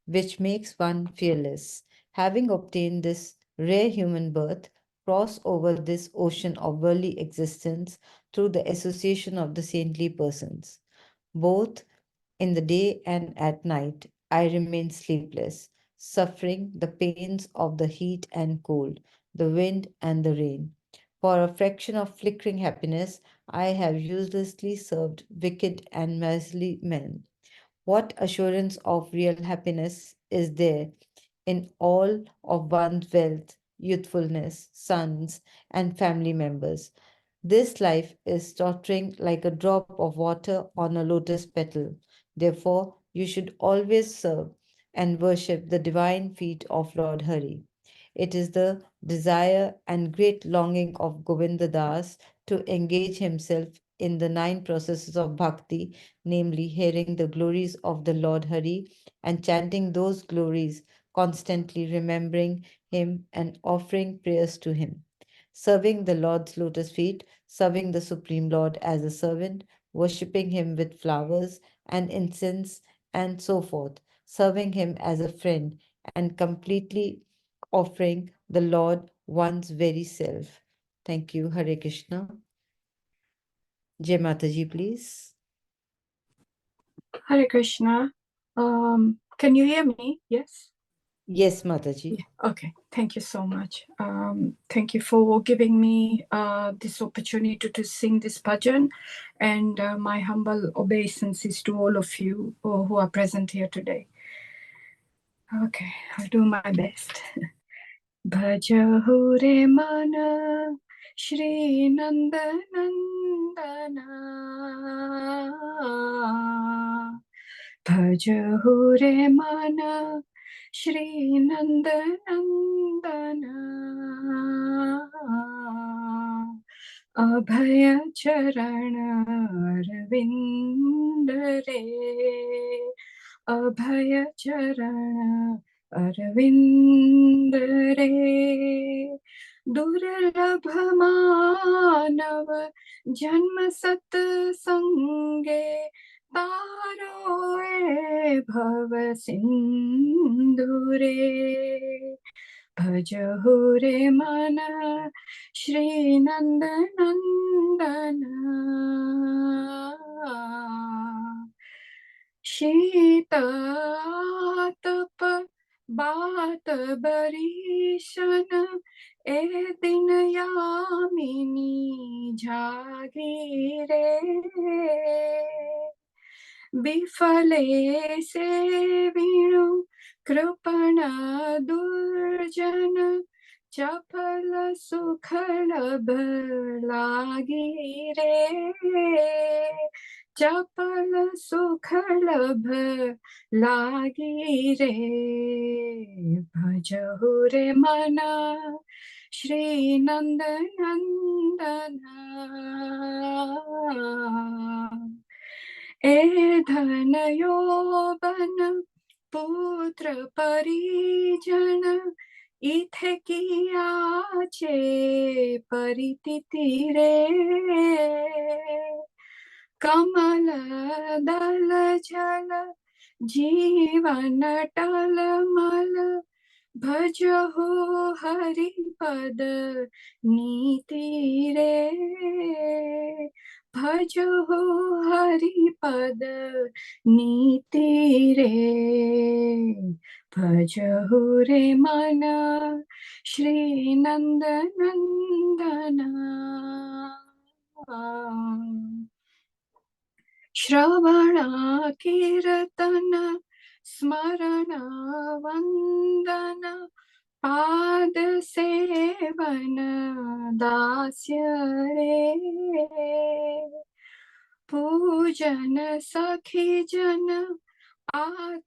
which makes one fearless. Having obtained this rare human birth, cross over this ocean of worldly existence through the association of the saintly persons. Both in the day and at night, I remain sleepless, suffering the pains of the heat and cold, the wind and the rain. For a fraction of flickering happiness, I have uselessly served wicked and miserly men. What assurance of real happiness is there in all of one's wealth, youthfulness, sons, and family members? This life is tottering like a drop of water on a lotus petal. Therefore, you should always serve and worship the divine feet of Lord Hari. It is the desire and great longing of Govinda Das to engage himself in the nine processes of bhakti, namely hearing the glories of the Lord Hari and chanting those glories, constantly remembering him and offering prayers to him. Serving the Lord's lotus feet, serving the Supreme Lord as a servant, worshipping him with flowers and incense and so forth, serving him as a friend, and completely offering the Lord one's very self. Thank you. Hare Krishna. Jai Mataji, please. Hare Krishna. Can you hear me? Yes? Yes, Mataji. Yeah. Okay. Thank you so much. Thank you for giving me this opportunity to sing this bhajan. And my humble obeisances to all of you who are present here today. Okay. I'll do my best. Bhajahu re mana Shri Nanda Nandana Bhajahu re mana Shri Nanda Nandana Abhaya Charana Arvindare Abhaya Charana Arvindare Durlabh Manav Janma Sat Sange Taro e Bhav Sindhure Bhajahu re mana Shri Nanda Nandana शीततप बात बरीशन ए दिन यामिनी जागीरे विफले से वीणु कृपण दुर्जन चपल सुखल लागी रे चपल सुखल लागी रे भजहु रे मना श्री नंद नंदना ए धन यौवन पुत्र परिजन इथे कियाचे परितिति रे कमल दल जल जीवन टल मल भजहु हरि पद नीति रे भजहु हरि पद नीति रे भजहु रे मन श्री नंद नंदना श्रवण कीर्तन स्मरण वंदन पाद सेवन दास्य रे पूजन सखी जन आत्मनिवेदन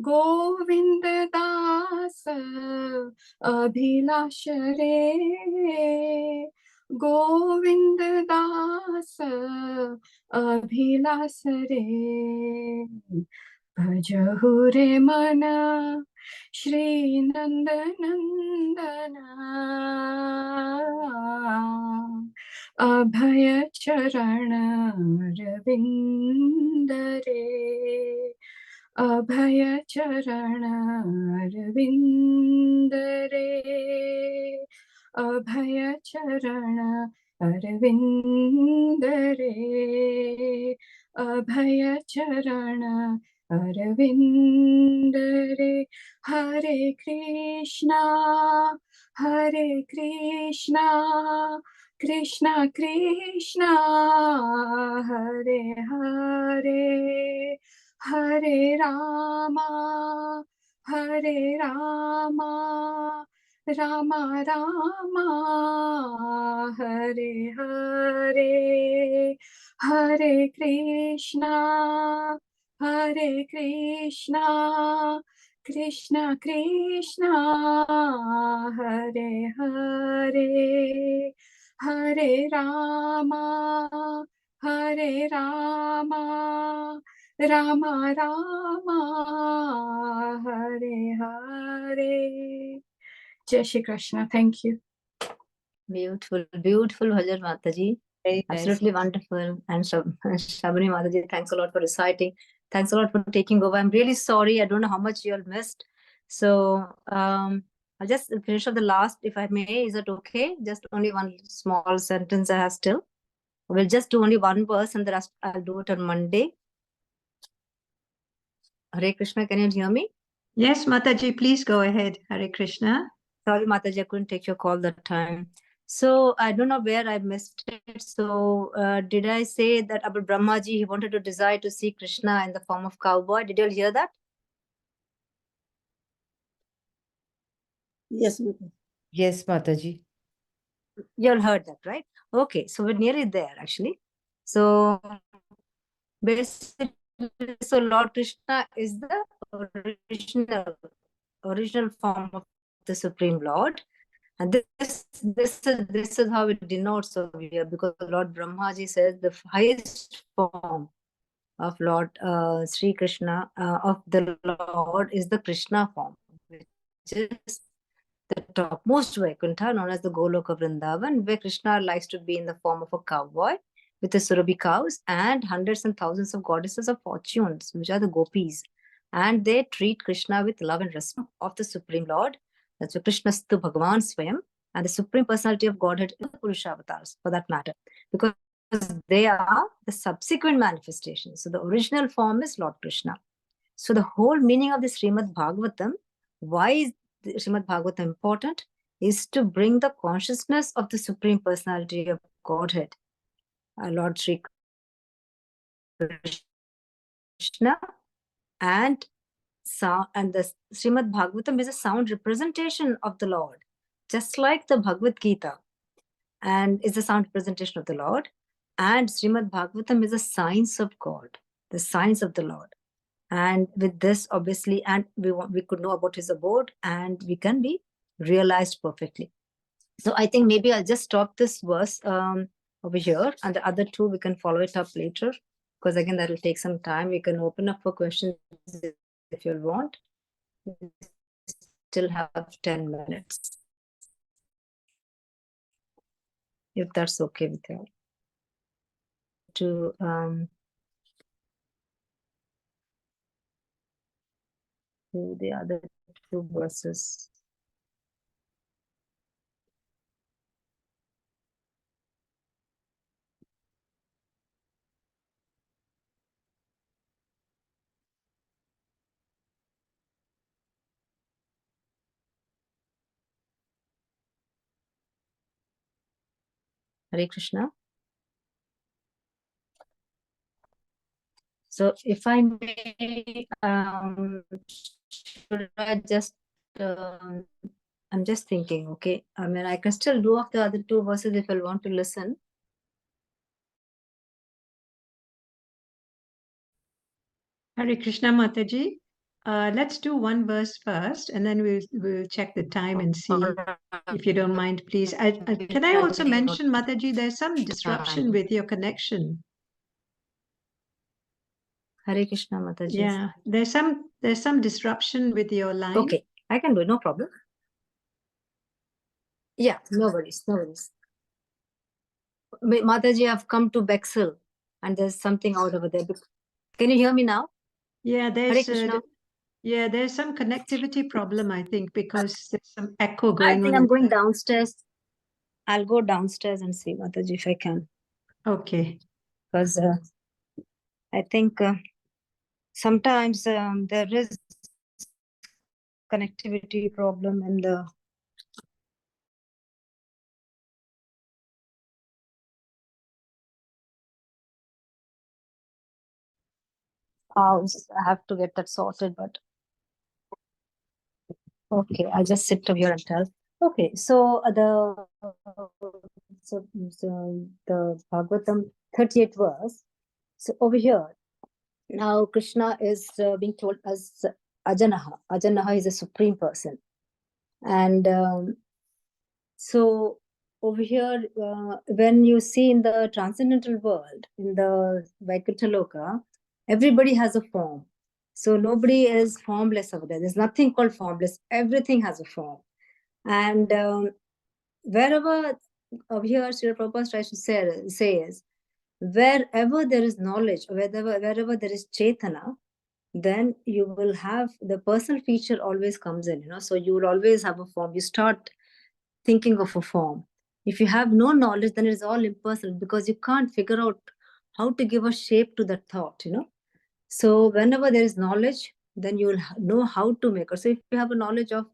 गोविंद दास अभिलाष रे, गोविंद दास अभिलाष रे, भजहु रे मन श्री नंद नंदना, अभय चरण रविंद रे, अभय चरण अरविंद रे, अभय चरण अरविंद रे, अभय चरण अरविंद रे। हरे कृष्णा कृष्णा कृष्णा हरे हरे, हरे रामा रामा रामा हरे हरे, हरे कृष्णा कृष्णा कृष्णा हरे हरे, हरे रामा रामा रामा हरे हरे। जय Shri Krishna. Thank you. Beautiful, beautiful bhajan, Mataji. Very nice. Absolutely wonderful. And Shabani Mataji, thanks a lot for reciting. Thanks a lot for taking over. I'm really sorry. I don't know how much you all missed. So I'll just finish off the last, if I may. Is it okay? Just only one small sentence I have still. We'll just do only one verse and the rest I'll do it on Monday. Hare Krishna, can you hear me? Yes, Mataji, please go ahead. Hare Krishna. Sorry, Mataji, I couldn't take your call that time. So I don't know where I missed it. So did I say that Abul Brahmaji, he wanted to desire to see Krishna in the form of cowboy? Did you all hear that? Yes, Mataji. Yes, Mataji. You all heard that, right? Okay, so we're nearly there actually. So basically, so Lord Krishna is the original form of the Supreme Lord. And this is how it denotes over here, because Lord Brahmaji says the highest form of Lord Sri Krishna, of the Lord, is the Krishna form, which is the topmost Vaikuntha, known as the Goloka Vrindavan, where Krishna likes to be in the form of a cowboy with the Surabhi cows and hundreds and thousands of goddesses of fortunes, which are the gopis. And they treat Krishna with love and respect of the Supreme Lord. That's why Krishna Stu Bhagavan Swayam, and the Supreme Personality of Godhead is the Purusha avatars, for that matter, because they are the subsequent manifestations. So the original form is Lord Krishna. So the whole meaning of the Srimad Bhagavatam, why is the Srimad Bhagavatam important, is to bring the consciousness of the Supreme Personality of Godhead, Lord Sri Krishna, and the Srimad Bhagavatam is a sound representation of the Lord, just like the Bhagavad Gita and is a sound representation of the Lord, and Srimad Bhagavatam is a science of God, the science of the Lord. And with this, obviously, and we could know about his abode, and we can be realized perfectly. So I think maybe I'll just stop this verse over here, and the other two we can follow it up later, because again that will take some time. We can open up for questions if you want. We still have 10 minutes, if that's okay with you. To the other two verses. Hare Krishna. So if I may, should I just, I'm just thinking, okay, I mean, I can still do off the other two verses if I want to listen. Hare Krishna, Mataji. let's do one verse first, and then we'll check the time and see. If you don't mind, please. Can I also mention, Mataji, there's some disruption with your connection. Hare Krishna, Mataji. Yeah, there's some disruption with your line. Okay, I can do it, no problem. Yeah, no worries, no worries. Mataji, I've come to Bexhill and there's something out over there. Can you hear me now? Yeah, Hare Krishna. there's some connectivity problem, I think, because there's some echo I going think on. I'm going downstairs. I'll go downstairs and see, Mataji, if I can. Okay. Because I think sometimes there is connectivity problem in the house. I have to get that sorted, but okay, I'll just sit over here and tell. Okay, so the Bhagavatam 38th verse. So over here, now Krishna is being told as Ajanaha. Ajanaha is a supreme person, and so over here, when you see in the transcendental world, in the Vaikuntha Loka, everybody has a form. So nobody is formless over there. There's nothing called formless. Everything has a form. And wherever over here, Srila Prabhupada tries to say is, wherever there is knowledge, wherever there is Chetana, then you will have the personal feature always comes in, so you will always have a form. You start thinking of a form. If you have no knowledge, then it is all impersonal because you can't figure out how to give a shape to that thought, So whenever there is knowledge, then you will know how to make it. So if you have a knowledge of,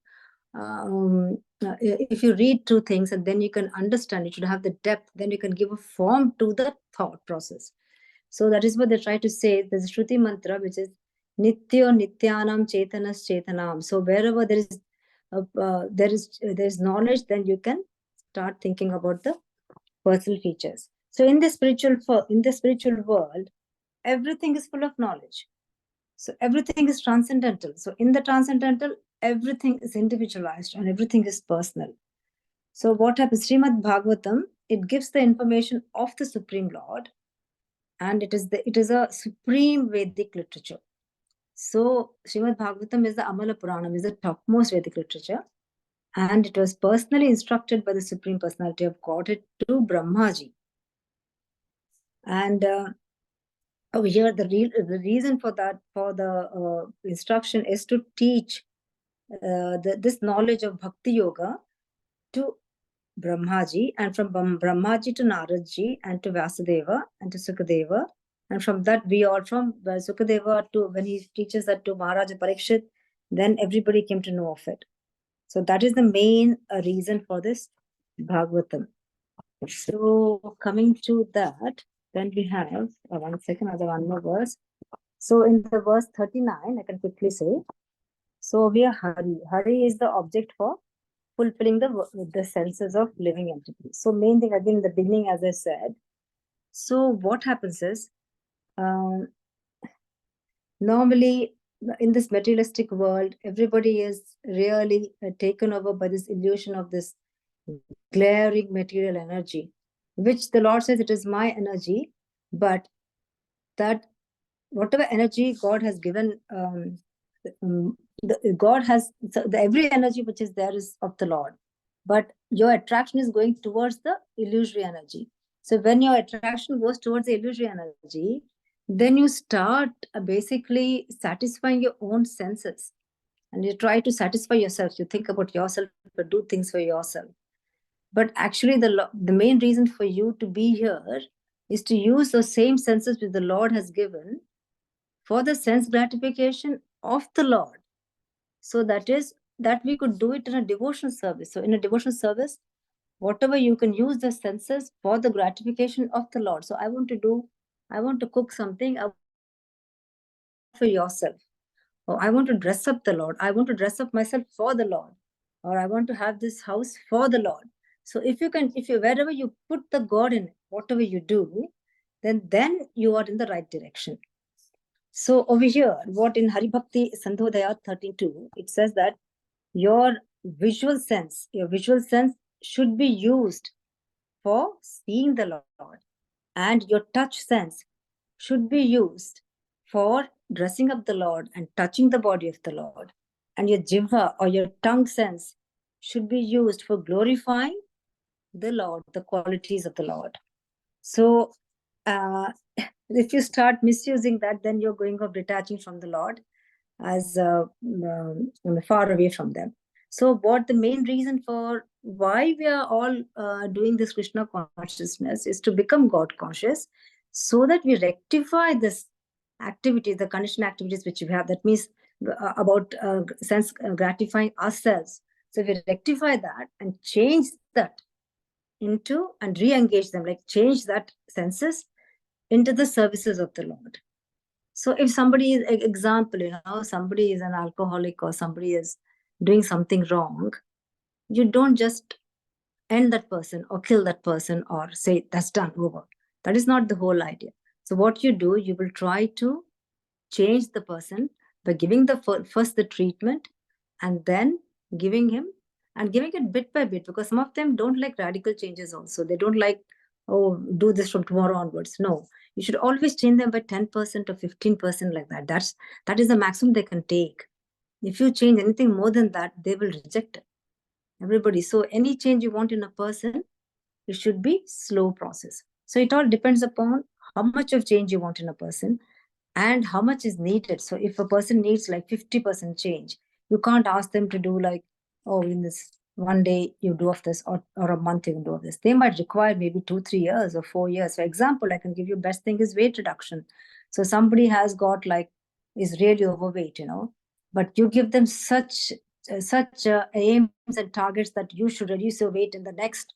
if you read through things and then you can understand, you should have the depth, then you can give a form to the thought process. So that is what they try to say. There's a Shruti mantra, which is Nityo Nityanam Chetanas Chetanam. So wherever there is knowledge, then you can start thinking about the personal features. So in the spiritual world, everything is full of knowledge. So everything is transcendental. So in the transcendental, everything is individualized and everything is personal. So what happens? Srimad Bhagavatam, it gives the information of the Supreme Lord, and it is a supreme Vedic literature. So Srimad Bhagavatam is the Amala Puranam, is the topmost Vedic literature, and it was personally instructed by the Supreme Personality of Godhead to Brahmaji. And over here, the reason for the instruction is to teach this knowledge of Bhakti Yoga to Brahmaji, and from Brahmaji to Naradji, and to Vasudeva, and to Sukadeva, and from that from Sukadeva to, when he teaches that to Maharaja Parikshit, then everybody came to know of it. So that is the main reason for this Bhagavatam. So coming to that, then we have, one second, other one more verse. So in the verse 39, I can quickly say, so we are Hari. Hari is the object for fulfilling the senses of living entities. So main thing, again, in the beginning, as I said, so what happens is, normally in this materialistic world, everybody is really taken over by this illusion of this glaring material energy, which the Lord says it is my energy, but that whatever energy God has given, God has, every energy which is there is of the Lord, but your attraction is going towards the illusory energy. So when your attraction goes towards the illusory energy, then you start basically satisfying your own senses, and you try to satisfy yourself. You think about yourself, but do things for yourself. But actually, the main reason for you to be here is to use those same senses which the Lord has given for the sense gratification of the Lord. So that is that we could do it in a devotional service. So in a devotional service, whatever you can use the senses for the gratification of the Lord. So I want to cook something for yourself. Or I want to dress up the Lord. I want to dress up myself for the Lord. Or I want to have this house for the Lord. So wherever you put the God in it, whatever you do, then you are in the right direction. So over here, what in Hari Bhakti Sandhodaya 13.2, it says that your visual sense should be used for seeing the Lord, and your touch sense should be used for dressing up the Lord and touching the body of the Lord, and your jiva or your tongue sense should be used for glorifying the Lord, the qualities of the Lord. So if you start misusing that, then you're going off detaching from the Lord as far away from them. So what the main reason for why we are all doing this Krishna consciousness is to become God conscious, so that we rectify this activity, the conditioned activities which we have. That means about sense gratifying ourselves. So we rectify that and change that into and re-engage them, like change that senses into the services of the Lord. So if somebody is, example, somebody is an alcoholic or somebody is doing something wrong, you don't just end that person or kill that person or say that's done, over. That is not the whole idea. So what you do, you will try to change the person by giving the first the treatment, and then giving it bit by bit, because some of them don't like radical changes also. They don't like, oh, do this from tomorrow onwards. No, you should always change them by 10% or 15%, like that. That is the maximum they can take. If you change anything more than that, they will reject it. Everybody. So any change you want in a person, it should be slow process. So it all depends upon how much of change you want in a person and how much is needed. So if a person needs like 50% change, you can't ask them to do like, oh, in this one day you do of this, or a month you can do of this. They might require maybe 2-3 years or 4 years. For example, I can give you best thing is weight reduction. So somebody has got like, is really overweight, but you give them such aims and targets that you should reduce your weight in the next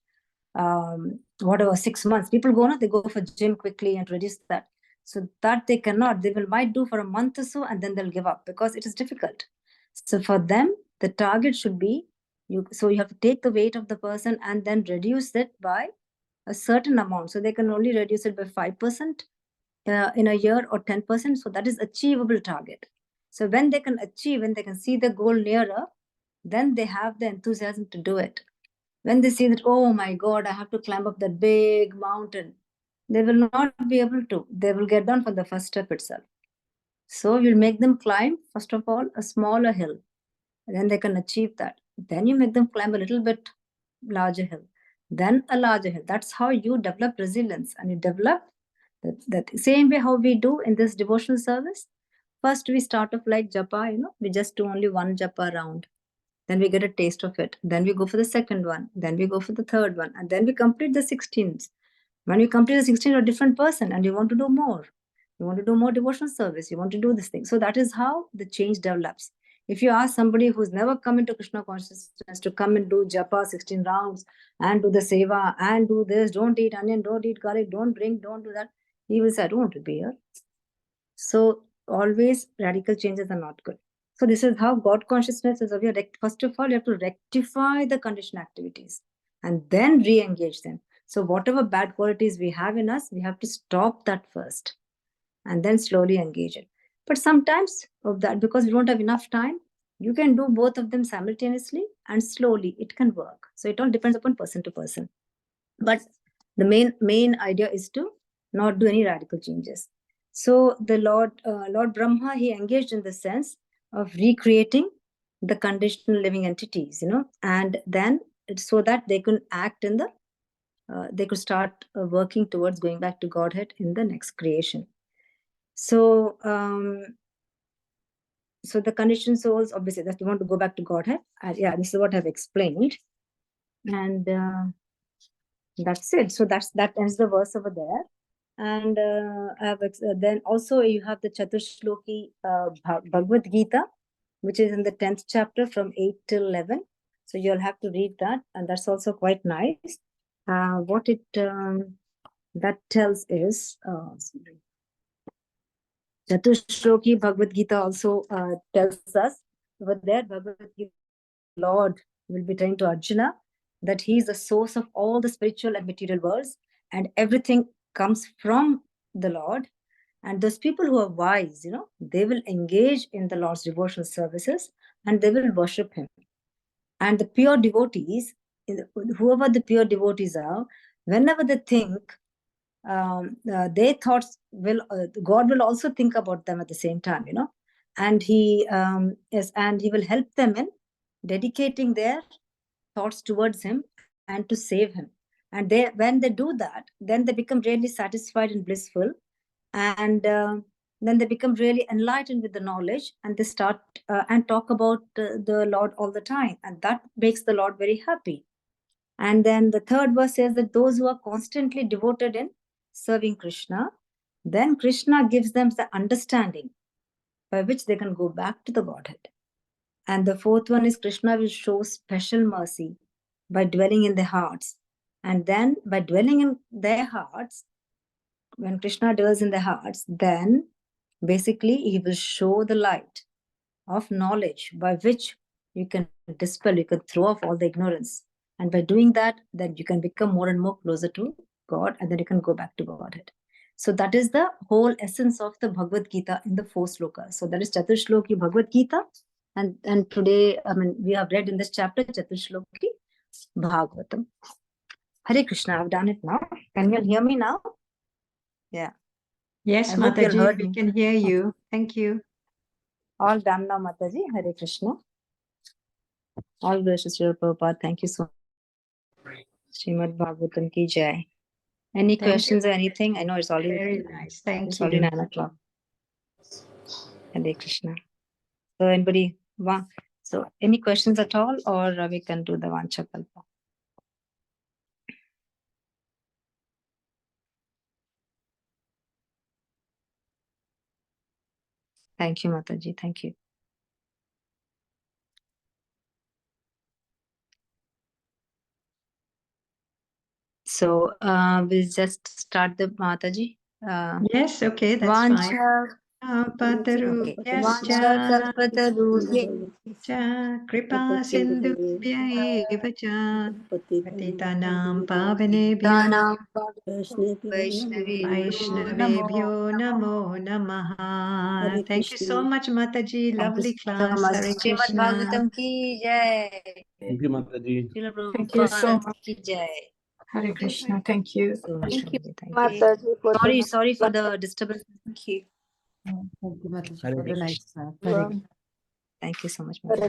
whatever 6 months. People they go for gym quickly and reduce that. So that they cannot. They might do for a month or so, and then they'll give up because it is difficult. So for them, the target should be you have to take the weight of the person and then reduce it by a certain amount. So they can only reduce it by 5% in a year, or 10%. So that is achievable target. So when they can achieve, when they can see the goal nearer, then they have the enthusiasm to do it. When they see that, oh my God, I have to climb up that big mountain, they will not be able to. They will get down from the first step itself. So you'll make them climb, first of all, a smaller hill. And then they can achieve that. Then you make them climb a little bit larger hill. Then a larger hill. That's how you develop resilience. And you develop that same way how we do in this devotional service. First, we start off like japa, we just do only one japa round. Then we get a taste of it. Then we go for the second one. Then we go for the third one. And then we complete the 16s. When you complete the 16, you're a different person and you want to do more. You want to do more devotional service. You want to do this thing. So that is how the change develops. If you ask somebody who's never come into Krishna consciousness to come and do japa 16 rounds and do the seva and do this, don't eat onion, don't eat garlic, don't drink, don't do that, he will say, I don't want to be here. So always radical changes are not good. So this is how God consciousness is. First of all, you have to rectify the conditioned activities and then re-engage them. So whatever bad qualities we have in us, we have to stop that first and then slowly engage it. But sometimes of that, because we don't have enough time, you can do both of them simultaneously and slowly it can work. So it all depends upon person to person. But the main idea is to not do any radical changes. So the Lord Brahma, he engaged in the sense of recreating the conditional living entities, and then so that they could act in the, they could start working towards going back to Godhead in the next creation. So, so the conditioned souls, obviously, that they want to go back to Godhead. Yeah, this is what I've explained, and that's it. So that ends the verse over there. And then also you have the Chaturshloki Bhagavad Gita, which is in the 10th chapter from 8 till 11. So you'll have to read that, and that's also quite nice. What it that tells is, Chaturshloki Bhagavad Gita also tells us over there, Bhagavad Gita, Lord will be telling to Arjuna that he is the source of all the spiritual and material worlds, and everything comes from the Lord. And those people who are wise, they will engage in the Lord's devotional services and they will worship him. And the pure devotees, whoever the pure devotees are, whenever they think, their thoughts will, God will also think about them at the same time, and he will help them in dedicating their thoughts towards him and to save him. And when they do that, then they become really satisfied and blissful, and then they become really enlightened with the knowledge, and they start and talk about the Lord all the time, and that makes the Lord very happy. And then the third verse says that those who are constantly devoted in serving Krishna, then Krishna gives them the understanding by which they can go back to the Godhead. And the fourth one is Krishna will show special mercy by dwelling in their hearts. And then by dwelling in their hearts, when Krishna dwells in their hearts, then basically he will show the light of knowledge by which you can dispel, you can throw off all the ignorance. And by doing that, then you can become more and more closer to God, and then you can go back to Godhead. So that is the whole essence of the Bhagavad Gita in the 4 slokas. So that is Chaturshloki Bhagavad Gita. And today, we have read in this chapter Chaturshloki Bhagavatam. Hare Krishna, I've done it now. Can you hear me now? Yeah. Yes, I hope you Mataji, heard we me. can hear you. Thank you. All done now, Mataji. Hare Krishna. All gracious Srila Prabhupada. Thank you so much. Srimad Bhagavatam ki jai. Any Thank questions you. or anything? I know it's already Very nice. Thank it's already you. 9 o'clock. Hare Krishna. So anybody want? So any questions at all, or we can do the Vanchakalpa? Thank you, Mataji. Thank you. So we'll just start the Mataji. Yes, okay, that's fine. Vancha Pataru Okay. yascha Krishna kripa sindhubhya eva cha patitanam pavanebhyo Tanam Vaishnavebhyo namo namaha. Thank you so much, Mataji. Thank you Lovely so class. much. Hare Srimad Krishna. Bhagavatam ki jai. Thank you, Mataji. Srila Thank you so Prabhupada much. ki jai. Hare Krishna. Thank you. So much, Thank you, Mataji. Thank you. Mataji, for the Sorry for the disturbance. Thank you. Thank you, Mataji, Hare for the Krishna. nice. Thank you so much, Mataji.